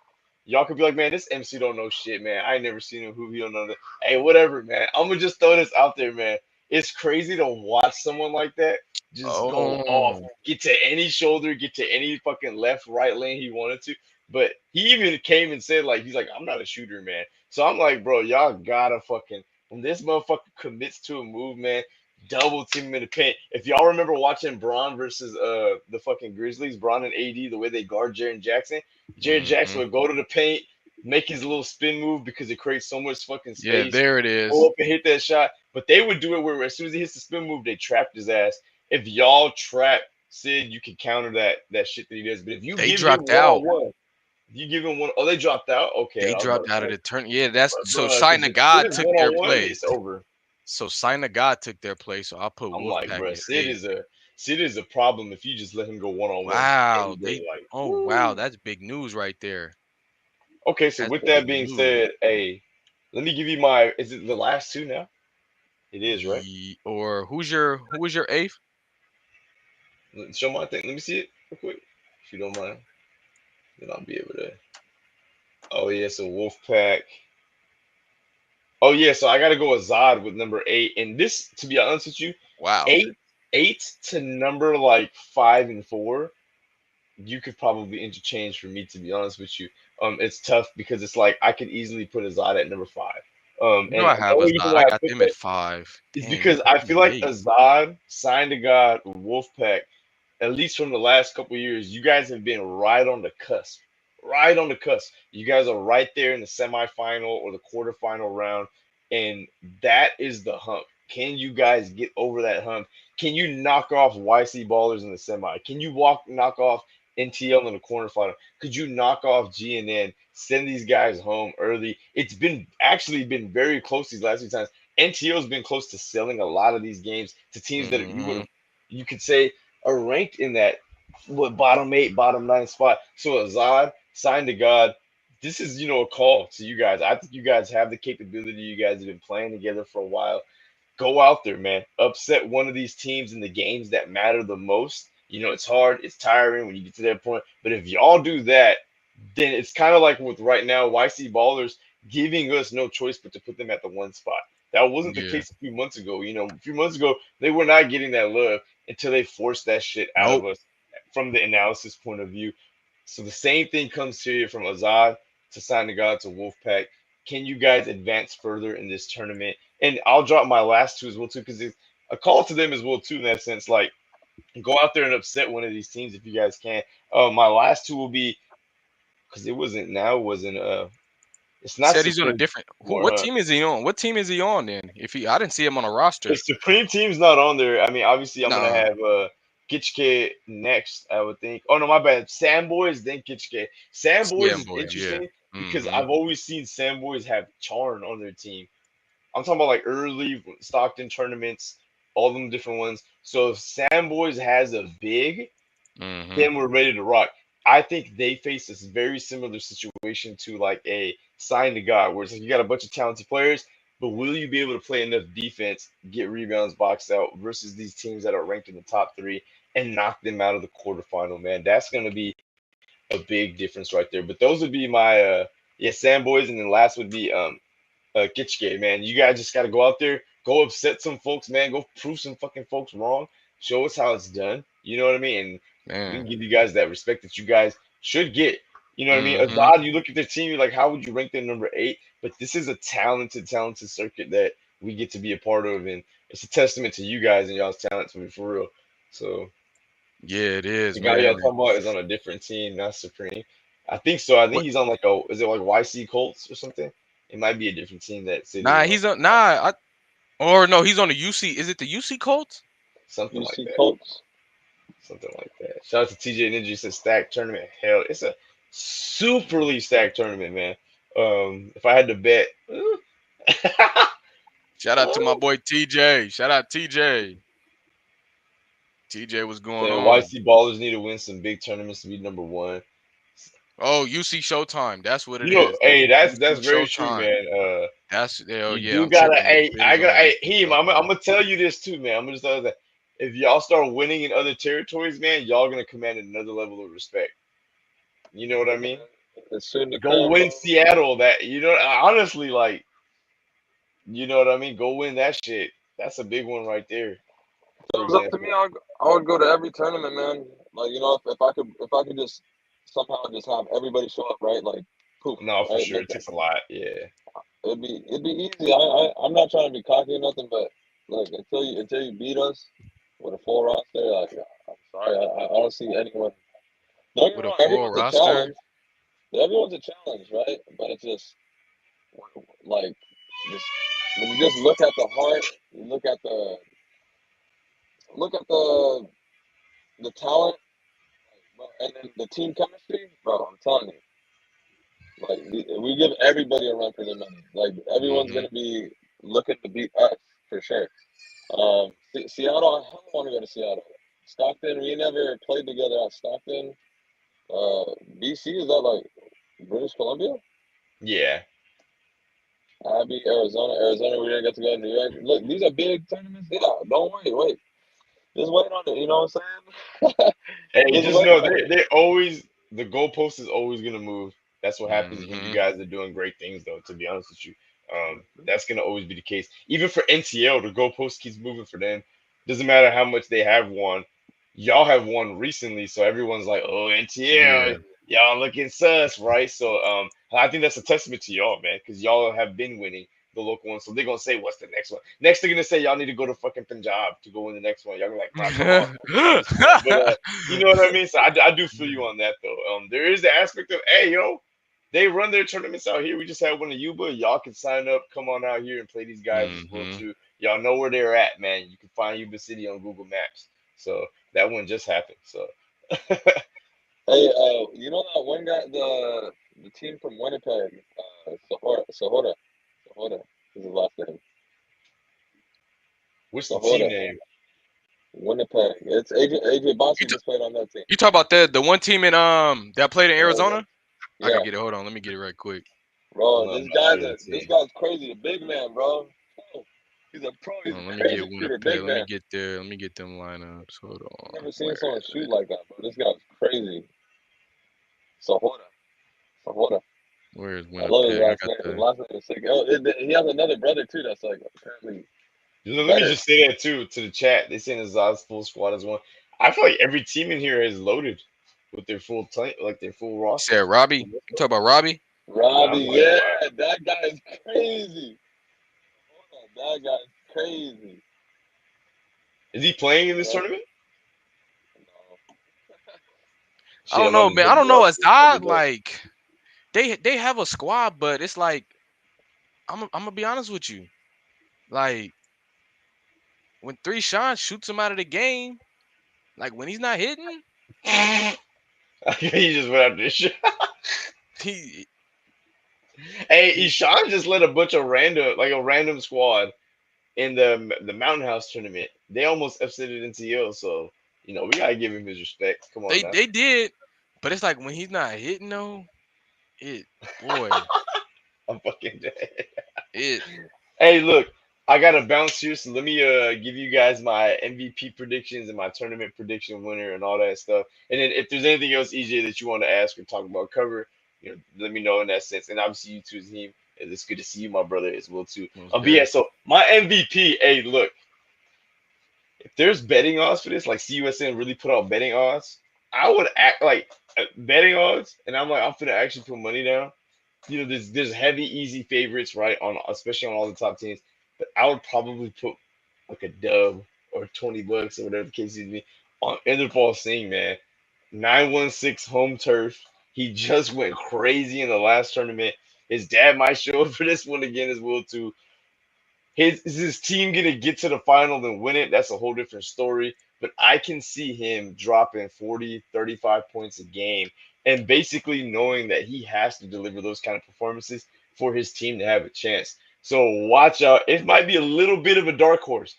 Y'all could be like, man, this MC don't know shit, man. I ain't never seen him. Who he don't know that. Hey, whatever, man. I'm gonna just throw this out there, man. It's crazy to watch someone like that just go off, Oh, get to any shoulder, get to any fucking left, right lane he wanted to. But he even came and said, like, he's like, I'm not a shooter, man. So I'm like, bro, y'all gotta fucking when this motherfucker commits to a move, man, double team him in the paint. If y'all remember watching Braun versus the fucking Grizzlies, Braun and AD, the way they guard Jaren Jackson, Jaren Jackson hmm would go to the paint, make his little spin move because it creates so much fucking yeah, space, there it go is. up and hit that shot. But they would do it where as soon as he hits the spin move, they trapped his ass. If y'all trap Sid, you can counter that shit that he does. But if you They give him dropped one on out. one, you give him one. Oh, they dropped out. Okay, They I was about dropped to out of say, the turn. Yeah, that's so bro, Sign because of if Sid God is took one their on one, place. it's over. So Sign of God took their place. So I'll put I'm like, Wolfpack bro, at 8. Sid is a problem if you just let him go one on one any Wow, day. Like, oh wow, woo. that's big news right there. Okay, so That's with big that being news. said, hey, let me give you my. Is it the last two now? It is, right? Or who was your eighth? Show my thing. Let me see it real quick, if you don't mind. Then I'll be able to. Oh yeah, so Wolfpack. Oh yeah, so I gotta go with Zod with number 8. And this, to be honest with you, Wow. eight to number like 5 and 4, you could probably interchange for me, to be honest with you. It's tough because it's like I could easily put Azad at number 5. You know And I the have only reason Azad. I why I got put them at that 5. is Dang, you because put I them feel at like 8. Azad, Signed to God, Wolfpack, at least from the last couple of years, you guys have been right on the cusp. Right on the cusp. You guys are right there in the semifinal or the quarterfinal round, and that is the hump. Can you guys get over that hump? Can you knock off YC Ballers in the semi? Can you knock off NTL in the quarterfinal? Could you knock off GNN? Send these guys home early. It's been actually been very close these last few times. NTL's been close to selling a lot of these games to teams that Hmm. you could say are ranked in that bottom 8, bottom 9 spot. So Azad, Signed to God, this is a call to you guys. I think you guys have the capability. You guys have been playing together for a while. Go out there, man. Upset one of these teams in the games that matter the most. It's hard, it's tiring when you get to that point. But if y'all do that, then it's kind of like with right now, YC Ballers giving us no choice but to put them at the 1 spot. That wasn't the Yeah. case a few months ago. A few months ago, they were not getting that love until they forced that shit out of Nope. us from the analysis point of view. So the same thing comes to you from Azad to Sign to God to Wolfpack. Can you guys advance further in this tournament? And I'll drop my last two as well too, because it's a call to them as well too in that sense. Like, go out there and upset one of these teams if you guys can. My last two will be because it's not Said he's on a Supreme different. anymore, What huh? team is he on? What team is he on then? I didn't see him on a roster. The Supreme team's not on there. I mean, obviously, I'm gonna Nah. have Kitchke next, I would think. Oh no, my bad. Sam Boys, then Kitchke. Sam Boys Yeah, is boys. Yeah. interesting because Hmm. I've always seen Sam Boys have Charn on their team. I'm talking about like early Stockton tournaments, all them different ones. So if Sam Boys has a big, Hmm. then we're ready to rock. I think they face this very similar situation to like a Sign to God, where it's like you got a bunch of talented players. but will you be able to play enough defense, get rebounds, box out versus these teams that are ranked in the top 3 and knock them out of the quarterfinal? Man, that's going to be a big difference right there. But those would be my Sam boys, and then last would be Kitchke, man. You guys just got to go out there, go upset some folks, man. Go prove some fucking folks wrong. Show us how it's done. You know what I mean? And we can give you guys that respect that you guys should get. You know what I mean? Azad, you look at their team, you're like, how would you rank them number 8? But this is a talented circuit that we get to be a part of, and it's a testament to you guys and y'all's talent, to me, for real. So yeah, it is, the guy man. y'all talking about is on a different team, not Supreme. I think so. I think he's on like is it like YC Colts or something? It might be a different team that city. Nah, he's on no, he's on the UC. Is it the UC Colts? Something UC like that. Colts. Something like that. Shout out to TJ Ninja. Says stacked tournament. Hell, it's a superly stacked tournament, man. If I had to bet, Shout out to my boy TJ. Shout out TJ. TJ, what's going on? YC Ballers need to win some big tournaments to be number 1. Oh, UC Showtime. That's what it is. Hey, that's UC very Showtime. true, man. That's you yeah. You gotta. Hey, Heem, I'm gonna tell you this too, man. I'm gonna tell you that if y'all start winning in other territories, man, y'all gonna command another level of respect. You know what I mean? Go win Seattle. That honestly, like, you know what I mean. Go win that shit. That's a big one right there. So it's up to me. I would go to every tournament, man. Like, if I could just somehow just have everybody show up, right? Like, poof. No, for right? sure, it takes a lot. Yeah, it'd be easy. I'm not trying to be cocky or nothing, but look, until you beat us with a full roster, like, I'm sorry, I don't see anyone. Don't get me wrong, everyone's a challenge. Everyone's a challenge, right? But it's just like when you just look at the heart, you look at the talent, and then the team chemistry, bro. I'm telling you, like, we give everybody a run for their money. Like, everyone's gonna be looking to beat us for sure. Seattle, I want to go to Seattle. Stockton, we never played together at Stockton. BC, is that like British Columbia? Yeah. Abby, Arizona, we didn't get to go to New York. Look, these are big tournaments. Yeah, don't wait. Just wait on it. You know what I'm saying? Hey, just know they always, the goalpost is always gonna move. That's what happens when you guys are doing great things, though. To be honest with you, that's gonna always be the case. Even for NTL, the goalpost keeps moving for them. Doesn't matter how much they have won. Y'all have won recently, so everyone's like, "Oh, NTL, y'all looking sus, right?" So, I think that's a testament to y'all, man, because y'all have been winning the local one. So they're gonna say, "What's the next one?" Next, they're gonna say, "Y'all need to go to fucking Punjab to go win the next one." Y'all be like, "Come on." But, you know what I mean? So I do feel you on that, though. There is the aspect of, hey, yo, they run their tournaments out here. We just had one in Yuba. Y'all can sign up, come on out here and play these guys as well too. Y'all know where they're at, man. You can find Yuba City on Google Maps. So that one just happened. So, hey, you know that one guy, the team from Winnipeg, Sahora is his last name. What's the team name? Winnipeg. It's AJ Boston just played on that team. You talk about the one team in that played in Arizona? Yeah. I gotta get it. Hold on, let me get it right quick. Bro, this guy's crazy. The big man, bro. He's a pro. He's let me crazy get Winnipeg. Let me get there. Let me get them lineups. Hold on. I've never seen someone shoot like that, bro. This guy's crazy. Sahora. Where is Winnipeg? I love his last name. His last name is sick. Oh, he has another brother too. That's like apparently. Let me just say that too to the chat. They saying Azad's full squad is one. I feel like every team in here is loaded with their full their full roster. You said Robbie? You talk about Robbie? Robbie, yeah, that guy is crazy. That guy is crazy. Is he playing in this tournament? I don't know, man. I don't know. Azad, like, they have a squad, but it's like, I'm gonna be honest with you. Like, when 3 shots shoots him out of the game, like when he's not hitting, he just went out this shit. Hey, Ishan just led a bunch of random squad in the Mountain House tournament. They almost upsetted NTL, so we gotta give him his respect. Come on, they did, but it's like when he's not hitting though, boy, I'm fucking dead. Hey, look, I gotta bounce here, so let me give you guys my MVP predictions and my tournament prediction winner and all that stuff. And then if there's anything else, EJ, that you want to ask or talk about, cover, let me know in that sense. And obviously you too, Team. It's good to see you, my brother, as well too. Most But yeah, definitely. so my MVP. Hey, look, if there's betting odds for this, like CUSN really put out betting odds, I would act like betting odds, and I'm gonna actually put money down. There's heavy, easy favorites, right? On especially on all the top teams. But I would probably put like a dub or $20 or whatever the case may be on Enderpaul Singh, man. 916 home turf. He just went crazy in the last tournament. His dad might show up for this one again as well too. Is his team gonna get to the final and win it? That's a whole different story. But I can see him dropping 40, 35 points a game and basically knowing that he has to deliver those kind of performances for his team to have a chance. So watch out. It might be a little bit of a dark horse.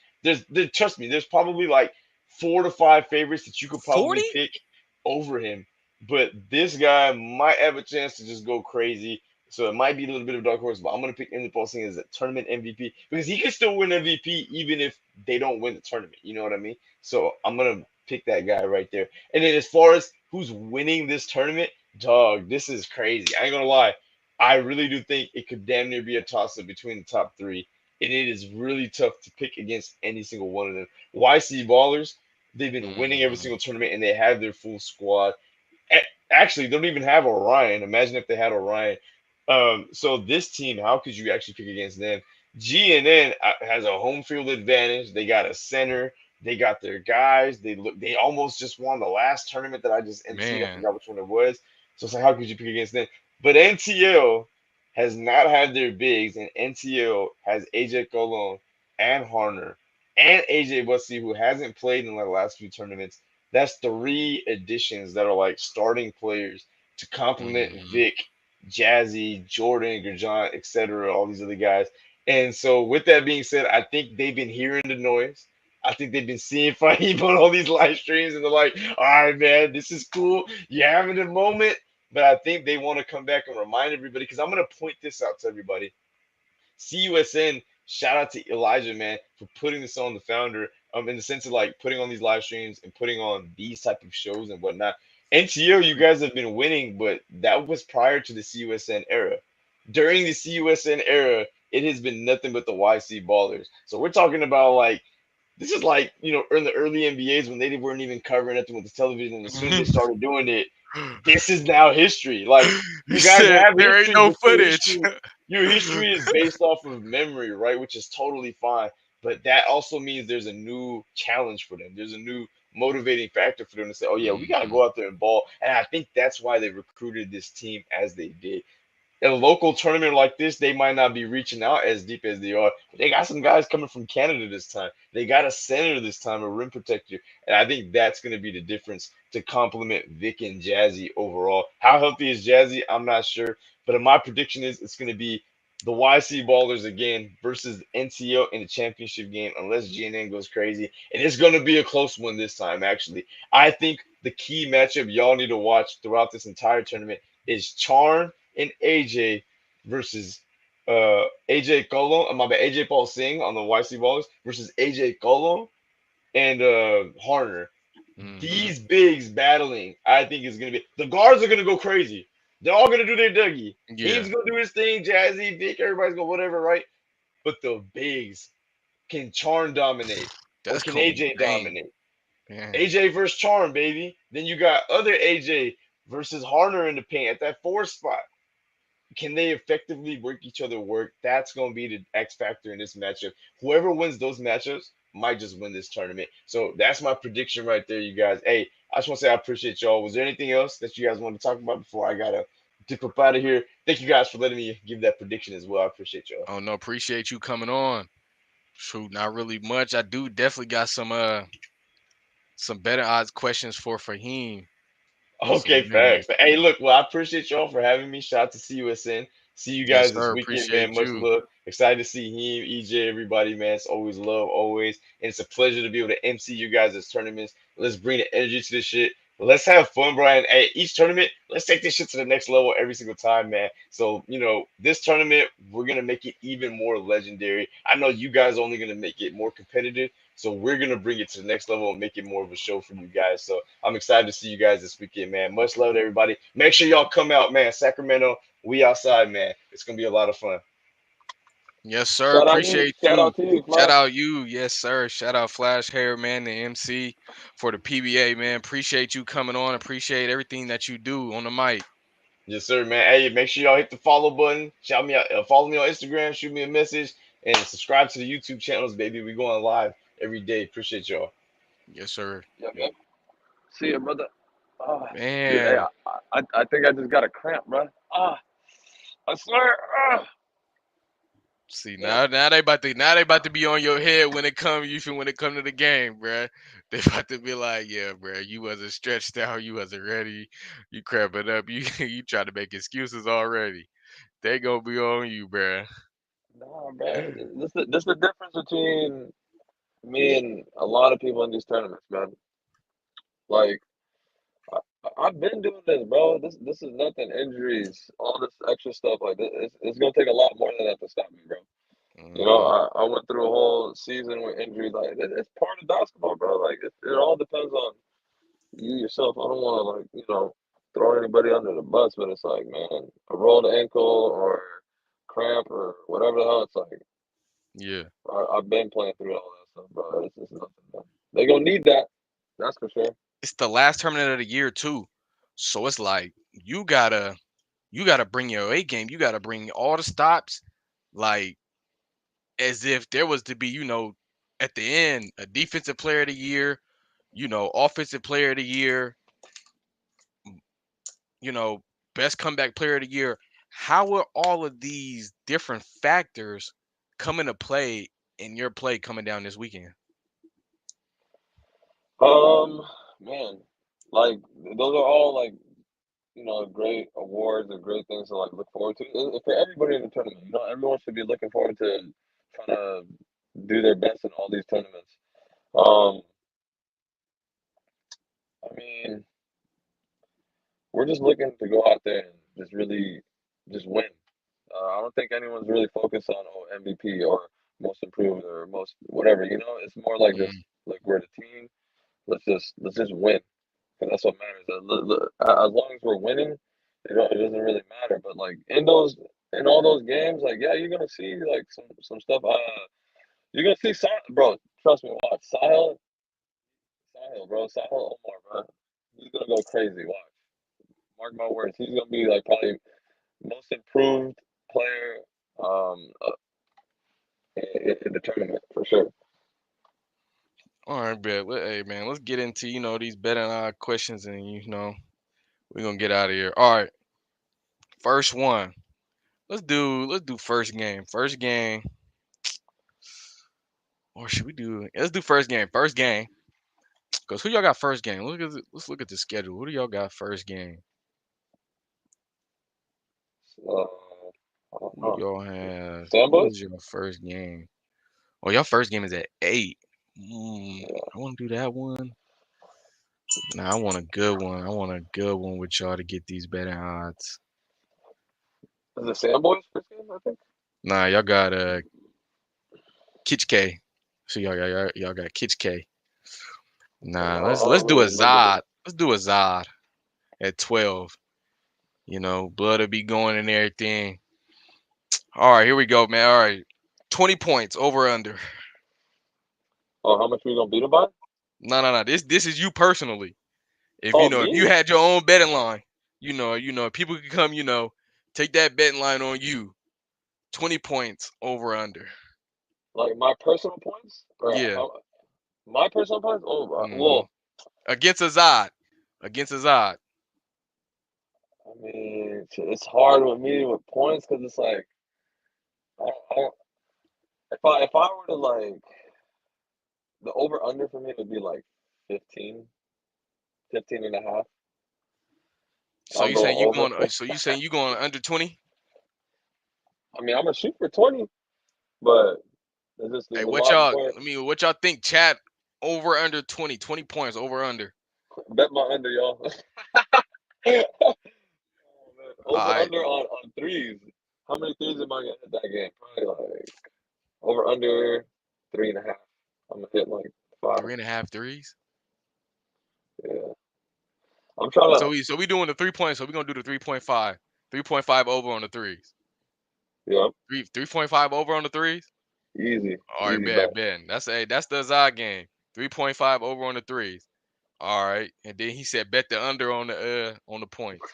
Trust me, there's probably like 4 to 5 favorites that you could 40? probably pick over him. But this guy might have a chance to just go crazy. So it might be a little bit of dark horse, but I'm gonna pick Enderpaul Singh as a tournament MVP because he can still win MVP even if they don't win the tournament. You know what I mean? So I'm gonna pick that guy right there. And then as far as who's winning this tournament, dog, this is crazy. I ain't gonna lie. I really do think it could damn near be a toss-up between the top three. And it is really tough to pick against any single one of them. YC Ballers, they've been winning every Mhm. single tournament and they have their full squad. Actually, they don't even have Orion. Imagine if they had Orion. So this team, how could you actually pick against them? GNN has a home field advantage. They got a center. They got their guys. They almost just won the last tournament that I just MC'd. I Man. forgot which one it was. So it's like, how could you pick against them? But NTL has not had their bigs, and NTL has AJ Colon and Harner and AJ Bussy, who hasn't played in the last few tournaments. That's 3 additions that are like starting players to complement Mhm. Vic, Jazzy, Jordan, Gurjan, etc., all these other guys. And so, with that being said, I think they've been hearing the noise. I think they've been seeing Fahim on all these live streams, and they're like, "All right, man, this is cool. You're having a moment." But I think they want to come back and remind everybody because I'm going to point this out to everybody. CUSN, shout out to Elijah, man, for putting this on the founder, in the sense of like putting on these live streams and putting on these type of shows and whatnot. NTO, you guys have been winning, but that was prior to the CUSN era. During the CUSN era, it has been nothing but the YC ballers. So we're talking about like this is like in the early NBAs when they weren't even covering nothing with the television, and as soon as they started doing it, this is now history. Like You you guys said have there ain't history, no but footage. your history is based off of memory, right? Which is totally fine. But that also means there's a new challenge for them. There's a new motivating factor for them to say, "Oh yeah, we got to Mhm. go out there and ball." And I think that's why they recruited this team as they did. In a local tournament like this, they might not be reaching out as deep as they are. But they got some guys coming from Canada this time. They got a center this time, a rim protector. And I think that's going to be the difference to complement Vic and Jazzy overall. How healthy is Jazzy? I'm not sure. But my prediction is it's going to be the YC Ballers again versus NCO in the championship game, unless GNN goes crazy. And it's going to be a close one this time, actually. I think the key matchup y'all need to watch throughout this entire tournament is Charm and AJ versus AJ Colon. My bad, AJ Paul Singh on the YC Ballers versus AJ Colon and Harner. Mhm. These bigs battling, I think is gonna be the guards are gonna go crazy. They're all gonna do their Dougie. Yeah, He's gonna do his thing, Jazzy, Vic, everybody's gonna whatever, right? But the bigs, can Charm dominate or that's can Kobe AJ Bang. dominate? Man. AJ versus Charm, baby. Then you got other AJ versus Harner in the paint at that 4 spot. Can they effectively work each other work? That's going to be the X factor in this matchup. Whoever wins those matchups might just win this tournament. So that's my prediction right there, you guys. Hey, I just want to say I appreciate y'all. Was there anything else that you guys want to talk about before I got to dip up out of here? Thank you guys for letting me give that prediction as well. I appreciate y'all. Oh no, appreciate you coming on. Shoot, not really much. I do definitely got some better odds questions for Fahim. So Okay, man, facts. Hey, look, well, I appreciate y'all for having me. Shout out to CUSN. See you yes guys this sir, weekend, man. appreciate Much you. love. Excited to see him, EJ, everybody, man. It's always love, always. And it's a pleasure to be able to MC you guys' tournaments. Let's bring the energy to this shit. let's have fun, Brian. Hey, each tournament, let's take this shit to the next level every single time, man. So, this tournament, we're gonna make it even more legendary. I know you guys are only gonna make it more competitive, so we're gonna bring it to the next level and make it more of a show for you guys. So I'm excited to see you guys this weekend, man. Much love to everybody. Make sure y'all come out, man. Sacramento, we outside, man. It's gonna be a lot of fun. Yes, sir. Appreciate Shout you. out to you, Shout Flash. out you. Yes, sir. Shout out Flash Hair, man, the MC for the PBA, man. Appreciate you coming on. Appreciate everything that you do on the mic. Yes, sir, man. Hey, make sure y'all hit the follow button. Shout me out, follow me on Instagram, shoot me a message, and subscribe to the YouTube channels, baby. We going live every day. Appreciate y'all. Yes, sir. Yep. See you, brother. Ah, dude, hey, Man. I think I just got a cramp, bro. I swear. See, Yeah. now they about to be on your head when it come to the game, bruh. They about to be like, yeah, bruh, you wasn't stretched out, you wasn't ready, you cramping up, you try to make excuses already. They gonna be on you, bruh. Nah, bro. This the difference between me and a lot of people in these tournaments, man. Like, I've been doing this, bro. This is nothing. Injuries, all this extra stuff. Like, it's gonna take a lot more than that to stop me, bro. Mm-hmm. I went through a whole season with injuries. Like, it's part of basketball, bro. Like, it all depends on you yourself. I don't want to, like, throw anybody under the bus, but it's like, man, a rolled ankle or cramp or whatever the hell. It's like, Yeah. I've been playing through all that stuff, bro. It's just nothing, man. They gonna need that. That's for sure. It's the last tournament of the year too. So it's like you gotta bring your A game. You gotta bring all the stops, like as if there was to be, at the end, a defensive player of the year, offensive player of the year, you know, best comeback player of the year. How will all of these different factors come into play in your play coming down this weekend? Um, Man, like those are all like great awards and great things to like look forward to. For everybody in the tournament. Everyone should be looking forward to trying to do their best in all these tournaments. Um, I mean, we're just looking to go out there and just really just win. I don't think anyone's really focused on MVP or most improved or most whatever. It's more like just Mm, like we're the team. Let's just win. 'Cause that's what matters. As long as we're winning, it doesn't really matter. But like in all those games, like yeah, you're gonna see like some stuff. You're gonna see bro. Trust me, watch Sahil, bro. Sahil Omar, bro. He's gonna go crazy. Watch. Mark my words. He's gonna be like probably most improved player in the tournament for sure. all right, bet. Hey, man, let's get into these betting questions, and we're gonna get out of here. All right, first one. Let's do first game. First game, or should we do? Let's do first game. First game. Cause who y'all got first game? Let's look at the schedule. Who do y'all got first game? I don't Who know. y'all have? Who Sandboys? is your first game? Oh, your first game is at 8. Yeah. I want to do that one. Nah, I want a good one. I want a good one with y'all to get these better odds. Is it Sandboys first game? I think. Nah, y'all got Kitch K. So y'all got Kitch K. Nah, I let's don't do a really remember them. Zod. Let's do a Zod at 12. Blood will be going and everything. All right, here we go, man. All right. 20 points over under. Oh, how much we gonna beat them by? No. This is you personally. If Oh, if you me? had your own betting line, people could come, take that betting line on you. 20 points over under. Like my personal points or Yeah. how? My personal points? Oh, hmm well, Against Azad. Against Azad. I mean, it's hard with me with points because it's like, I don't, if I were to like the over under for me would be like 15, 15 and a half. So I'll you go saying you over. going so you saying you going under 20? I mean, I'm gonna shoot for 20, but there's Hey, a lot more. what y'all think, chat? Over under 20. 20 points over under. Bet my under, y'all. Oh, man. All Over right, under on threes. How many threes am I gonna hit that game? Probably like over under 3.5. I'm gonna hit like 5. 3.5 threes. Yeah. I'm trying to. So we doing the 3 points. So we gonna do the 3.5. 3.5 over on the threes. Yeah. 3.5 over on the threes. Easy. All right, Easy bet. bet. That's the Zod game. 3.5 over on the threes. All right, and then he said bet the under on the points.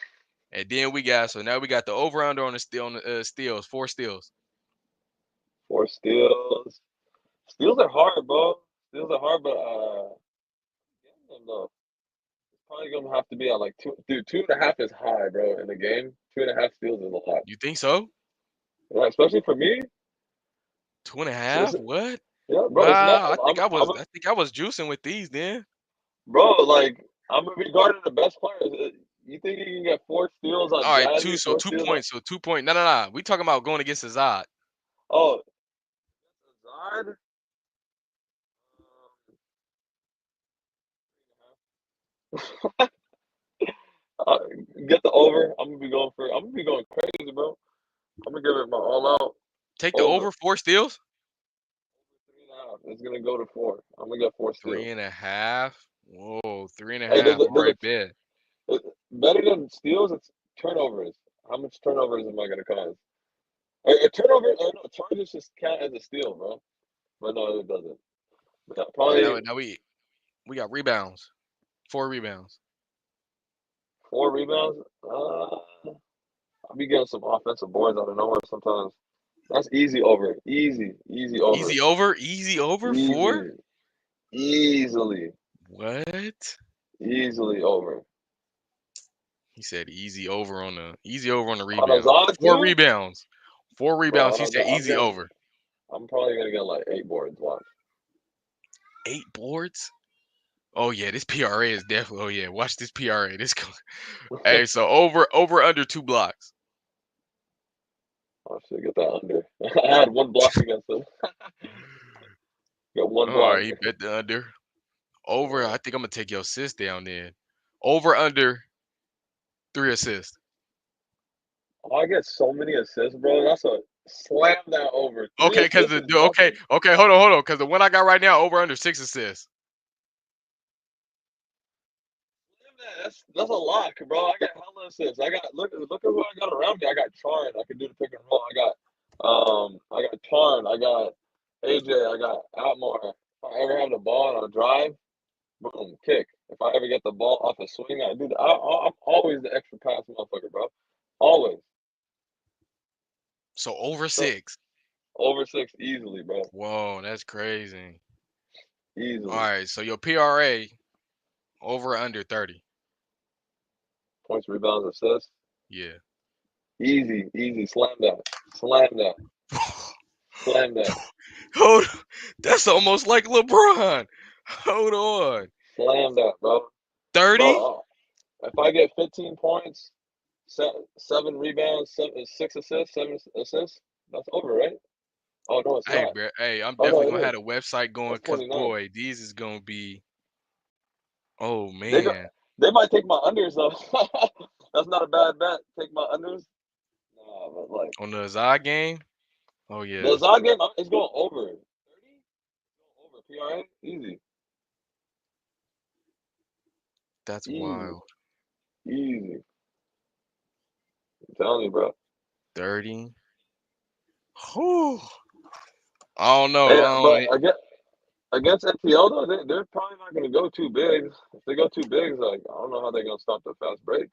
And then now we got the over under on the steals, 4 steals. 4 steals. Steals are hard, bro. Steals are hard, but getting them though. It's probably gonna have to be at like 2. Dude, 2.5 is high, bro. In the game, 2.5 steals is a lot. You think so? Yeah, especially for me. 2.5? It's, What? yeah, bro. It's not. Wow, I think I was juicing with these then. Bro. Like I'm gonna be guarding the best players. You think you can get 4 steals on All right, Jazzy? 4 2 steals on? points. So 2 point. No. We talking about going against the Zod. Oh, Zard. Uh, get the over. I'm gonna be going crazy, bro. I'm gonna give it my all out. Take the Over. over 4 steals. 3.5. It's gonna go to 4. I'm gonna get 4 steals. 3.5. Whoa, three and a Hey, half. All right, bet. better than steals. It's turnovers. How much turnovers am I gonna cause? A turnover? No, charges just count as a steal, bro. But no, it doesn't. Yeah, All right, probably now we got rebounds. 4 rebounds. 4 rebounds. I'll be getting some offensive boards out of nowhere sometimes. That's easy over. Easy over. Easy over 4. Easy. Easily. What? Easily over. He said easy over on the On a rebound. Zod 4 too? rebounds. 4 Bro, rebounds. on He a said Zod, easy over. I'm probably gonna get like 8 boards. Watch. 8 boards. Oh yeah, this PRA is definitely. Oh yeah, watch this PRA. Hey, so over under 2 blocks. I should get that under. I had 1 block against them. Got 1 All block. right, he bet the under. Over. I think I'm gonna take your assist down there. Over under 3 assists. Oh, I get so many assists, bro. That's a slam that over. 3 Okay, assists is nothing. hold on. Because the one I got right now over under 6 assists. Slam that. That's a lot, bro. I got hella assists. Look at who I got around me. I got Charn. I can do the pick and roll. I got Charn. I got AJ. I got Atmore. If I ever have the ball on a drive, boom, kick. If I ever get the ball off a swing, I do that. I'm always the extra pass motherfucker, bro. Always. So over So 6. over 6 easily, bro. Whoa, that's crazy. All Easily. right, so your PRA over under 30. Points, rebounds, assists. Yeah. Easy. Slam that. Slam that. Slam that. Hold on. That's almost like LeBron. Hold on. Slam that, bro. 30? Bro, if I get 15 points, 7 rebounds, 6 assists, 7 assists, that's over, right? Oh, no, it's Hey, not. bro. Hey, I'm Oh, no, definitely it gonna have is. a website going That's because 29. boy, these is gonna be. Oh They go, man. they might take my unders, though. That's not a bad bet. Take my unders. Nah, but like, On the Zod game. Oh the yeah. Zod game is going over. 30? Over. PRA? Easy. That's Easy. wild. Easy. I'm telling you, bro. 30. Whew. I don't know. Hey, I but don't, against NPL though, they're probably not going to go too big. If they go too big, like I don't know how they're going to stop the fast break.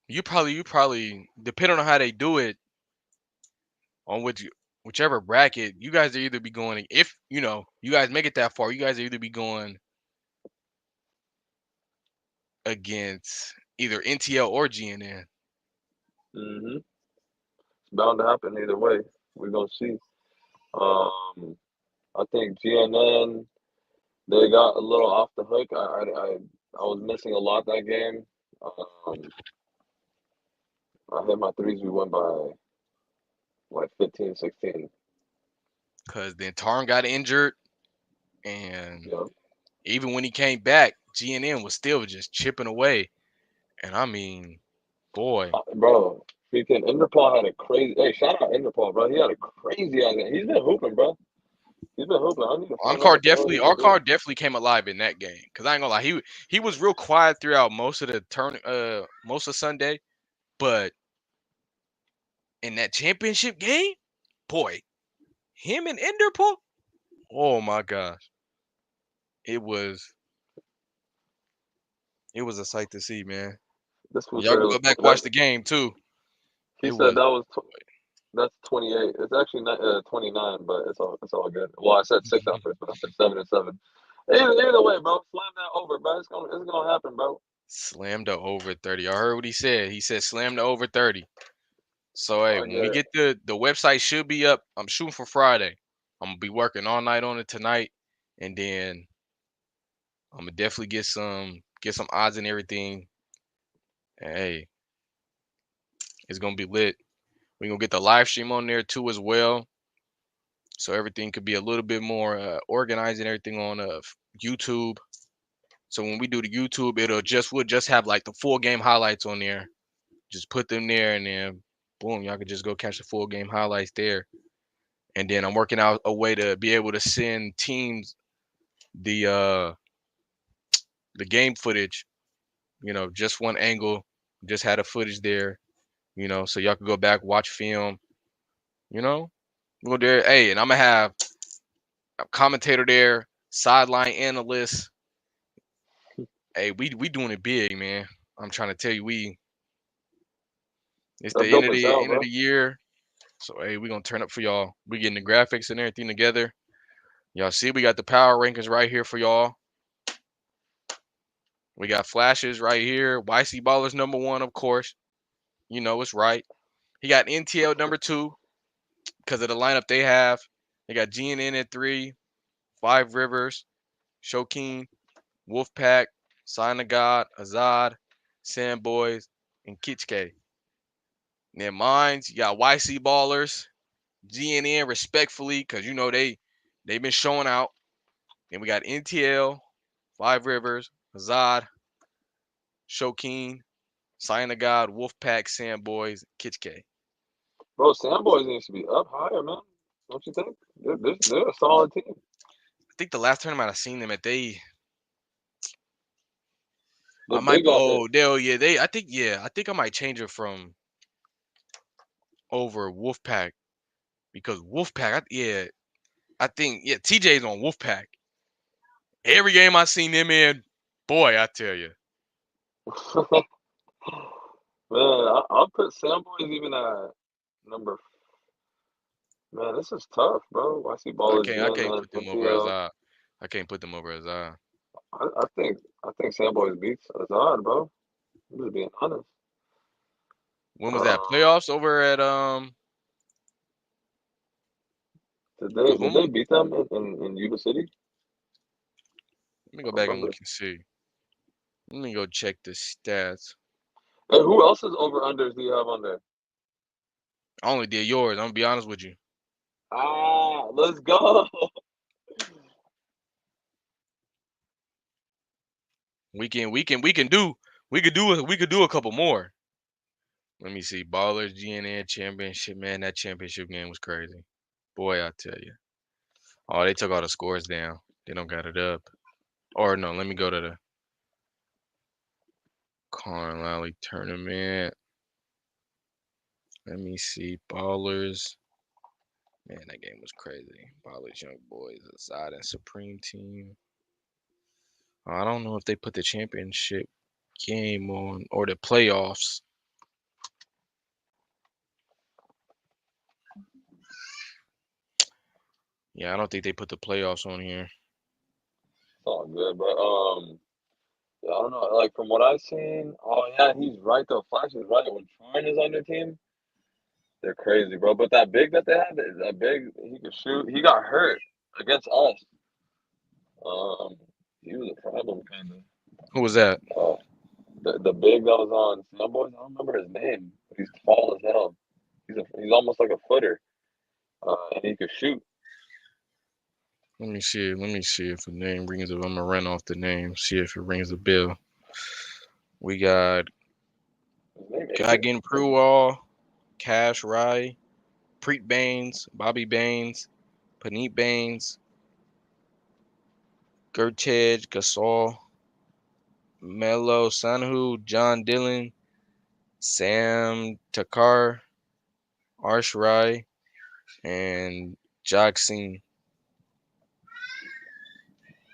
you probably depending on how they do it on whichever bracket, you guys are either be going if you guys make it that far, you guys are either be going against either NTL or GNN. Mm-hmm. It's bound to happen either way. We're gonna see. I think GNN they got a little off the hook. I was missing a lot that game. I hit my threes. We went by like 15, 16. Cause then Tarn got injured and Yeah. Even when he came back, GNN was still just chipping away. And I mean, boy, Bro, freaking Interpol had a crazy. Hey, shout out Interpol, bro. He had a crazy ass game. He's been hooping, bro. He's been hooping. I need to find out what the hell he's Our been doing. car definitely came alive in that game. Cause I ain't gonna lie, he was real quiet throughout most of the most of Sunday, but in that championship game, boy, him and Enderpool, oh my gosh, it was a sight to see, man. This fool Y'all said it can go was back and watch that. the game too. He It said was that was that's 28. It's actually not 29, but it's all good. Well, I said 6 at first, but I said 7 and 7. Either way, bro, slam that over, bro. It's gonna happen, bro. slammed the over 30. I heard what he said. He said slam the over 30. So hey, I when we get it. get the website should be up. I'm shooting for Friday. I'm gonna be working all night on it tonight, and then I'm gonna definitely get some odds and everything. And hey, it's gonna be lit. We're gonna get the live stream on there too as well, so everything could be a little bit more organized and everything on YouTube. So when we do the YouTube, we'll just have like the full game highlights on there. Just put them there, and then boom, y'all could just go catch the full game highlights there. And then I'm working out a way to be able to send teams the uh the game footage, just one angle, just had a footage there, so y'all can go back, watch film, you know. Go there. Hey, and I'm gonna have a commentator there, sideline analyst. Hey, we doing it big, man. I'm trying to tell you, it's the That's dope as hell, end of bro. the year. So hey, we gonna turn up for y'all. We getting the graphics and everything together. Y'all see we got the power rankings right here for y'all. We got flashes right here. YC Ballers #1, of course. You know it's right. He got NTL #2 because of the lineup they have. They got GNN at 3, Five Rivers, Shokeen, Wolfpack, Sign of God, Azad, Sandboys, and Kitchke. Then mines, you got YC Ballers, GNN respectfully, because they've been showing out. Then we got NTL, Five Rivers, Azad, Shokeen, Sign of God, Wolfpack, Sandboys, Kitchke. Bro, Sandboys needs to be up higher, man. Don't you think? They're a solid team. I think the last tournament I seen them at I The might big got hurt. I think I might change it from over Wolfpack because I think TJ's on Wolfpack. Every game I seen them in, boy, I tell you. Man, I'll put Sandboys even at number. Man, this is tough, bro. I see I Baller can't I can't GN put them and over as NTL. I can't put them over as I think Sandboys beats Azad, bro. I'm just being honest. When was that? Uh, Playoffs over at did cuz they when did they beat them in Yuba City? let me I go don't back and look remember. and see. Let me go check the stats. Hey, who else's over unders do you have on there? I only did yours. I'm gonna be honest with you. Ah, let's go. We could do a couple more. Let me see. Ballers, GNN championship, man. That championship game was crazy. Boy, I tell you. Oh, they took all the scores down. They don't got it up. Or no, let me go to the Carlisle tournament. Let me see. Ballers. Man, that game was crazy. Ballers, Young Boys, Azad, and Supreme Team. I don't know if they put the championship game on or the playoffs. Yeah, I don't think they put the playoffs on here. It's all good, but yeah, I don't know. Like from what I've seen, oh yeah, he's right though. Flash is right. When Trine is on their team, they're crazy, bro. But that big that they had, that big, he could shoot. He got hurt against us. Um, he was a problem, kind of. Who was that? The big that was on Snowboys, I don't remember his name, but he's tall as hell. He's almost like a footer, and he could shoot. Let me see. Let me see if the name rings. I'm gonna run off the name. See if it rings a bell. We got His name Gagan Pruwall, Cash Rai, Preet Baines, Bobby Baines, Paneet Baines, Gurtej Gasol, Melo Sanhu, John Dillon, Sam Takar, Arsh Rai, and Jog Singh.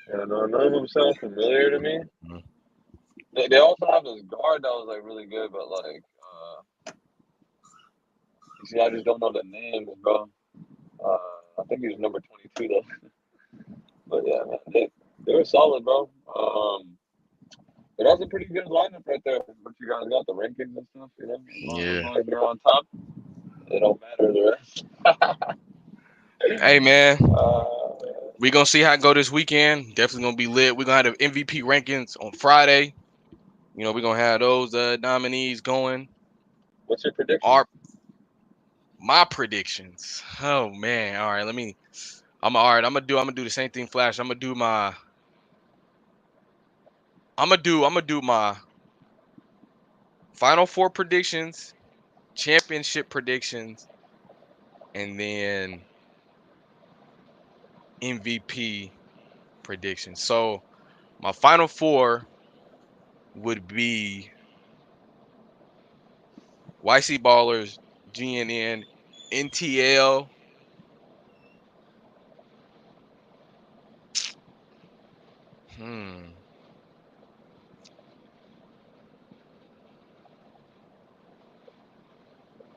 Yeah, no, none of them sound familiar to me. Mhm. They also have this guard that was like really good, but like, you see, I just don't know the names, bro. I think he was number 22 though. But yeah, man, they were solid, bro. But that's a pretty good lineup right there. What you guys got, the rankings and stuff, you know. As Yeah. long as you're on top, it don't matter the rest. Hey man, Uh, we gonna see how it go this weekend. Definitely gonna be lit. We're gonna have the MVP rankings on Friday. You know, we're gonna have those nominees going. what's your prediction? Our my predictions. Oh man. All right, let me I'm gonna do the same thing, Flash. I'm gonna do my Final Four predictions, championship predictions, and then MVP predictions. So my Final Four would be YC Ballers, GNN, NTL. Hmm.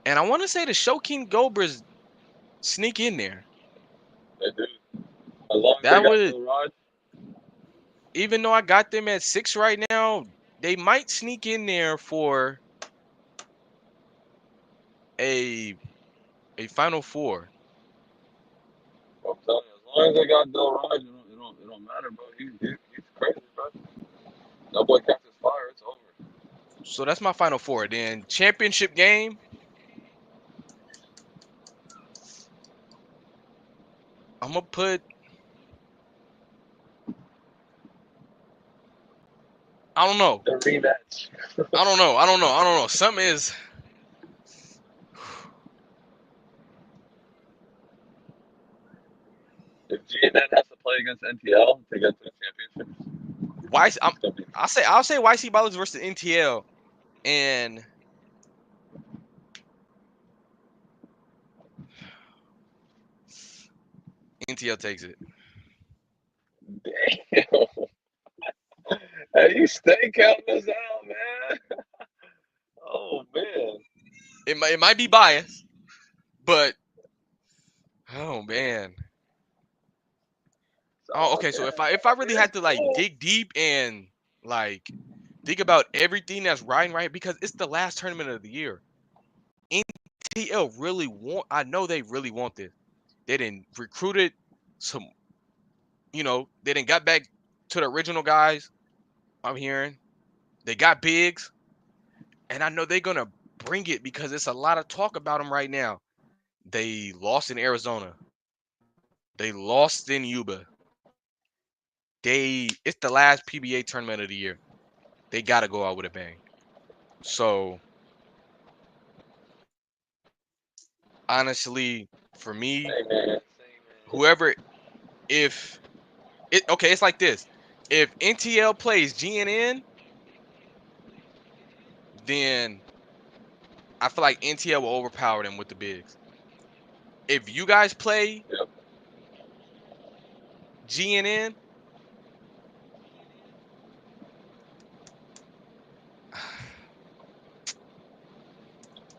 And I want to say the Shokin Gobras sneak in there. They do. As long as they That got would, Bill Rod, even though I got them at 6 right now, they might sneak in there for a Final Four. I'm telling you, as long as they got Bill Rod, it don't matter, bro. He's crazy, bro. That boy catches fire, it's over. So that's my Final Four. Then championship game. I'm gonna put. I don't know. The rematch. I don't know. I don't know. I don't know. Something is. If GNN has to play against NTL to get to the championship, Why? it's gonna be I'll say YC Ballers versus NTL, and NTL takes it. damn. Hey, you stay counting us out, man. Oh man. It might be biased, but oh man. Oh, So okay. So yeah, if I really we're had to like cool. dig deep and like think about everything that's riding right, because it's the last tournament of the year. NTL really want. I know they really want this. They didn't recruited some. You know, they didn't got back to the original guys. I'm hearing they got bigs, and I know they're gonna bring it because it's a lot of talk about them right now. They lost in Arizona. They lost in Yuba. It's the last PBA tournament of the year. They got to go out with a bang. So honestly, for me, Hey man, same man. whoever, if it okay, it's like this. If NTL plays GNN, then I feel like NTL will overpower them with the bigs. If you guys play Yep, GNN,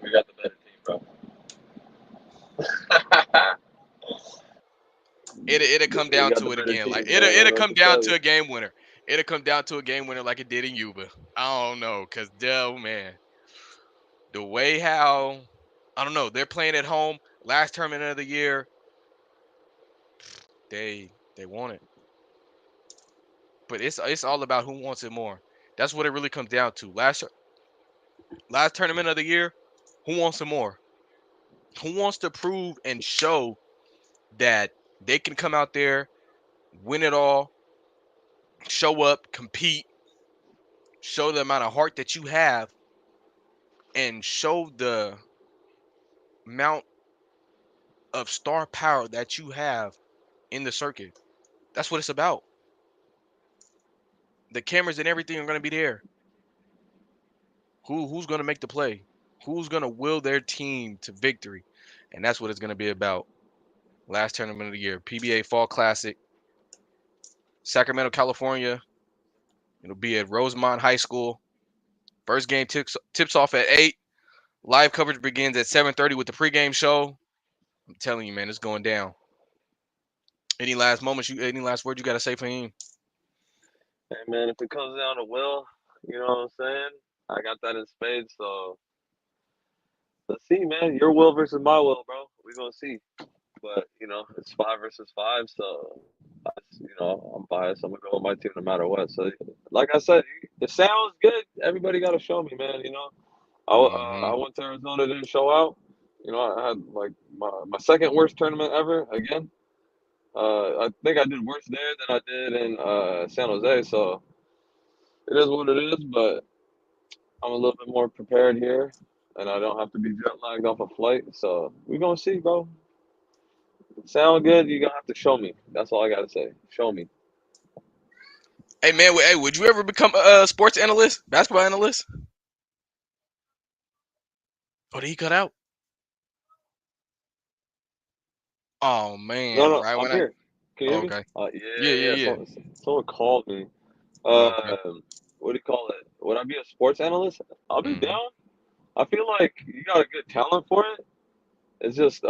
we got the better team, bro. it'll come We down got the to it better again. Like team, bro. I don't it'll know what come to down tell to you. a game winner. It'll come down to a game winner like it did in Yuba. I don't know, cause oh man, the way how I don't know they're playing at home. Last tournament of the year, they want it, but it's all about who wants it more. That's what it really comes down to. Last tournament of the year, who wants it more? Who wants to prove and show that they can come out there? win it all, show up, compete, show the amount of heart that you have, and show the amount of star power that you have in the circuit. That's what it's about. The cameras and everything are going to be there. Who's going to make the play? Who's going to will their team to victory? And that's what it's going to be about. Last tournament of the year, PBA Fall Classic, Sacramento, California. It'll be at Rosemont High School. First game tips off at 8. Live coverage begins at 7:30 with the pregame show. I'm telling you, man, it's going down. Any last moments? Any last words you got to say for him? Hey man, if it comes down to will, you know what I'm saying? I got that in spades, so let's see, man. Your will versus my will, bro. We're gonna see. But you know, it's 5 versus 5, so you know, I'm biased. I'm gonna go with my team no matter what. So, like I said, it sounds good. Everybody got to show me, man. You know, I went to Arizona, didn't show out. You know, I had like my second worst tournament ever again. I think I did worse there than I did in San Jose. So it is what it is. But I'm a little bit more prepared here, and I don't have to be jet lagged off a flight. So we're gonna see, bro. Sound good? You're gonna have to show me. That's all I gotta say. Show me. Hey man, hey, would you ever become a sports analyst, basketball analyst? Oh, did he cut out? Oh man, No, right I'm when I. here. Can you Oh, hear me? okay. Yeah, yeah. Yeah. Someone called me. Okay. What do you call it? Would I be a sports analyst? I'll be Mm-hmm. down. I feel like you got a good talent for it. It's just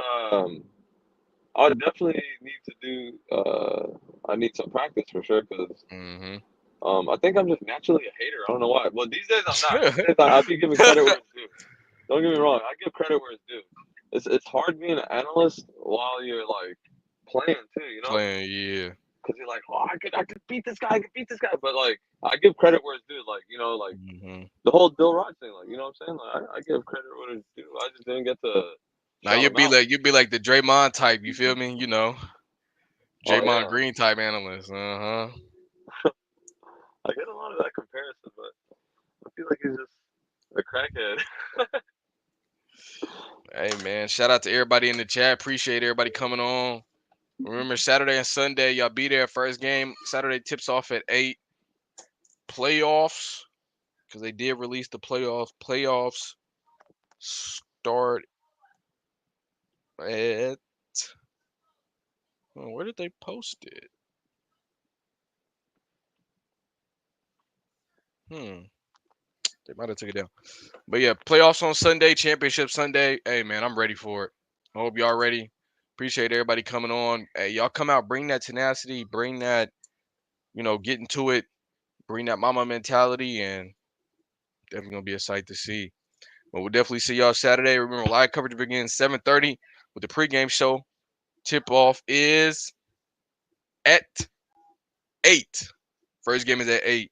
I definitely need to do. I need some practice for sure because Mm-hmm. I think I'm just naturally a hater. I don't know why. Well, these days I'm not. These days I be giving credit where it's due. Don't get me wrong. I give credit where it's due. It's hard being an analyst while you're like playing too. You know. Playing, yeah. Because you're like, oh, I could beat this guy, I could beat this guy. But like, I give credit where it's due. Like, you know, like Mm-hmm. the whole Bill Rod thing. Like, you know what I'm saying? Like, I give credit where it's due. I just didn't get to Now shout him out. you'd be like the Draymond type. You feel me? You know, Oh Draymond yeah, Green type analyst. Uh-huh. I get a lot of that comparison, but I feel like he's just a crackhead. Hey man, shout out to everybody in the chat. Appreciate everybody coming on. Remember Saturday and Sunday, y'all be there. First game Saturday tips off at 8. Playoffs, because they did release the playoffs. Playoffs start at. Oh, where did they post it? They might have took it down. But yeah, playoffs on Sunday, championship Sunday. Hey man, I'm ready for it. I hope y'all ready. Appreciate everybody coming on. Hey, y'all come out, bring that tenacity, bring that, get into it, bring that mama mentality, and definitely gonna be a sight to see. But we'll definitely see y'all Saturday. Remember, live coverage begins 7:30 with the pregame show. Tip off is at 8. First game is at 8.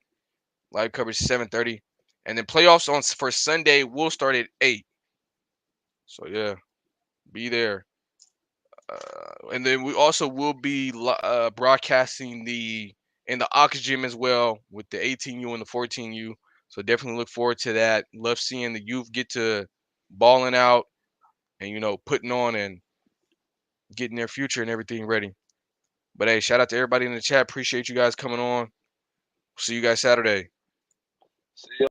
Live coverage 7:30, and then playoffs for Sunday will start at 8. So yeah, be there. And then we also will be broadcasting in the Ox Gym as well with the 18U and the 14U. So definitely look forward to that. Love seeing the youth get to balling out and putting on and getting their future and everything ready. But hey, shout out to everybody in the chat. Appreciate you guys coming on. See you guys Saturday. See ya.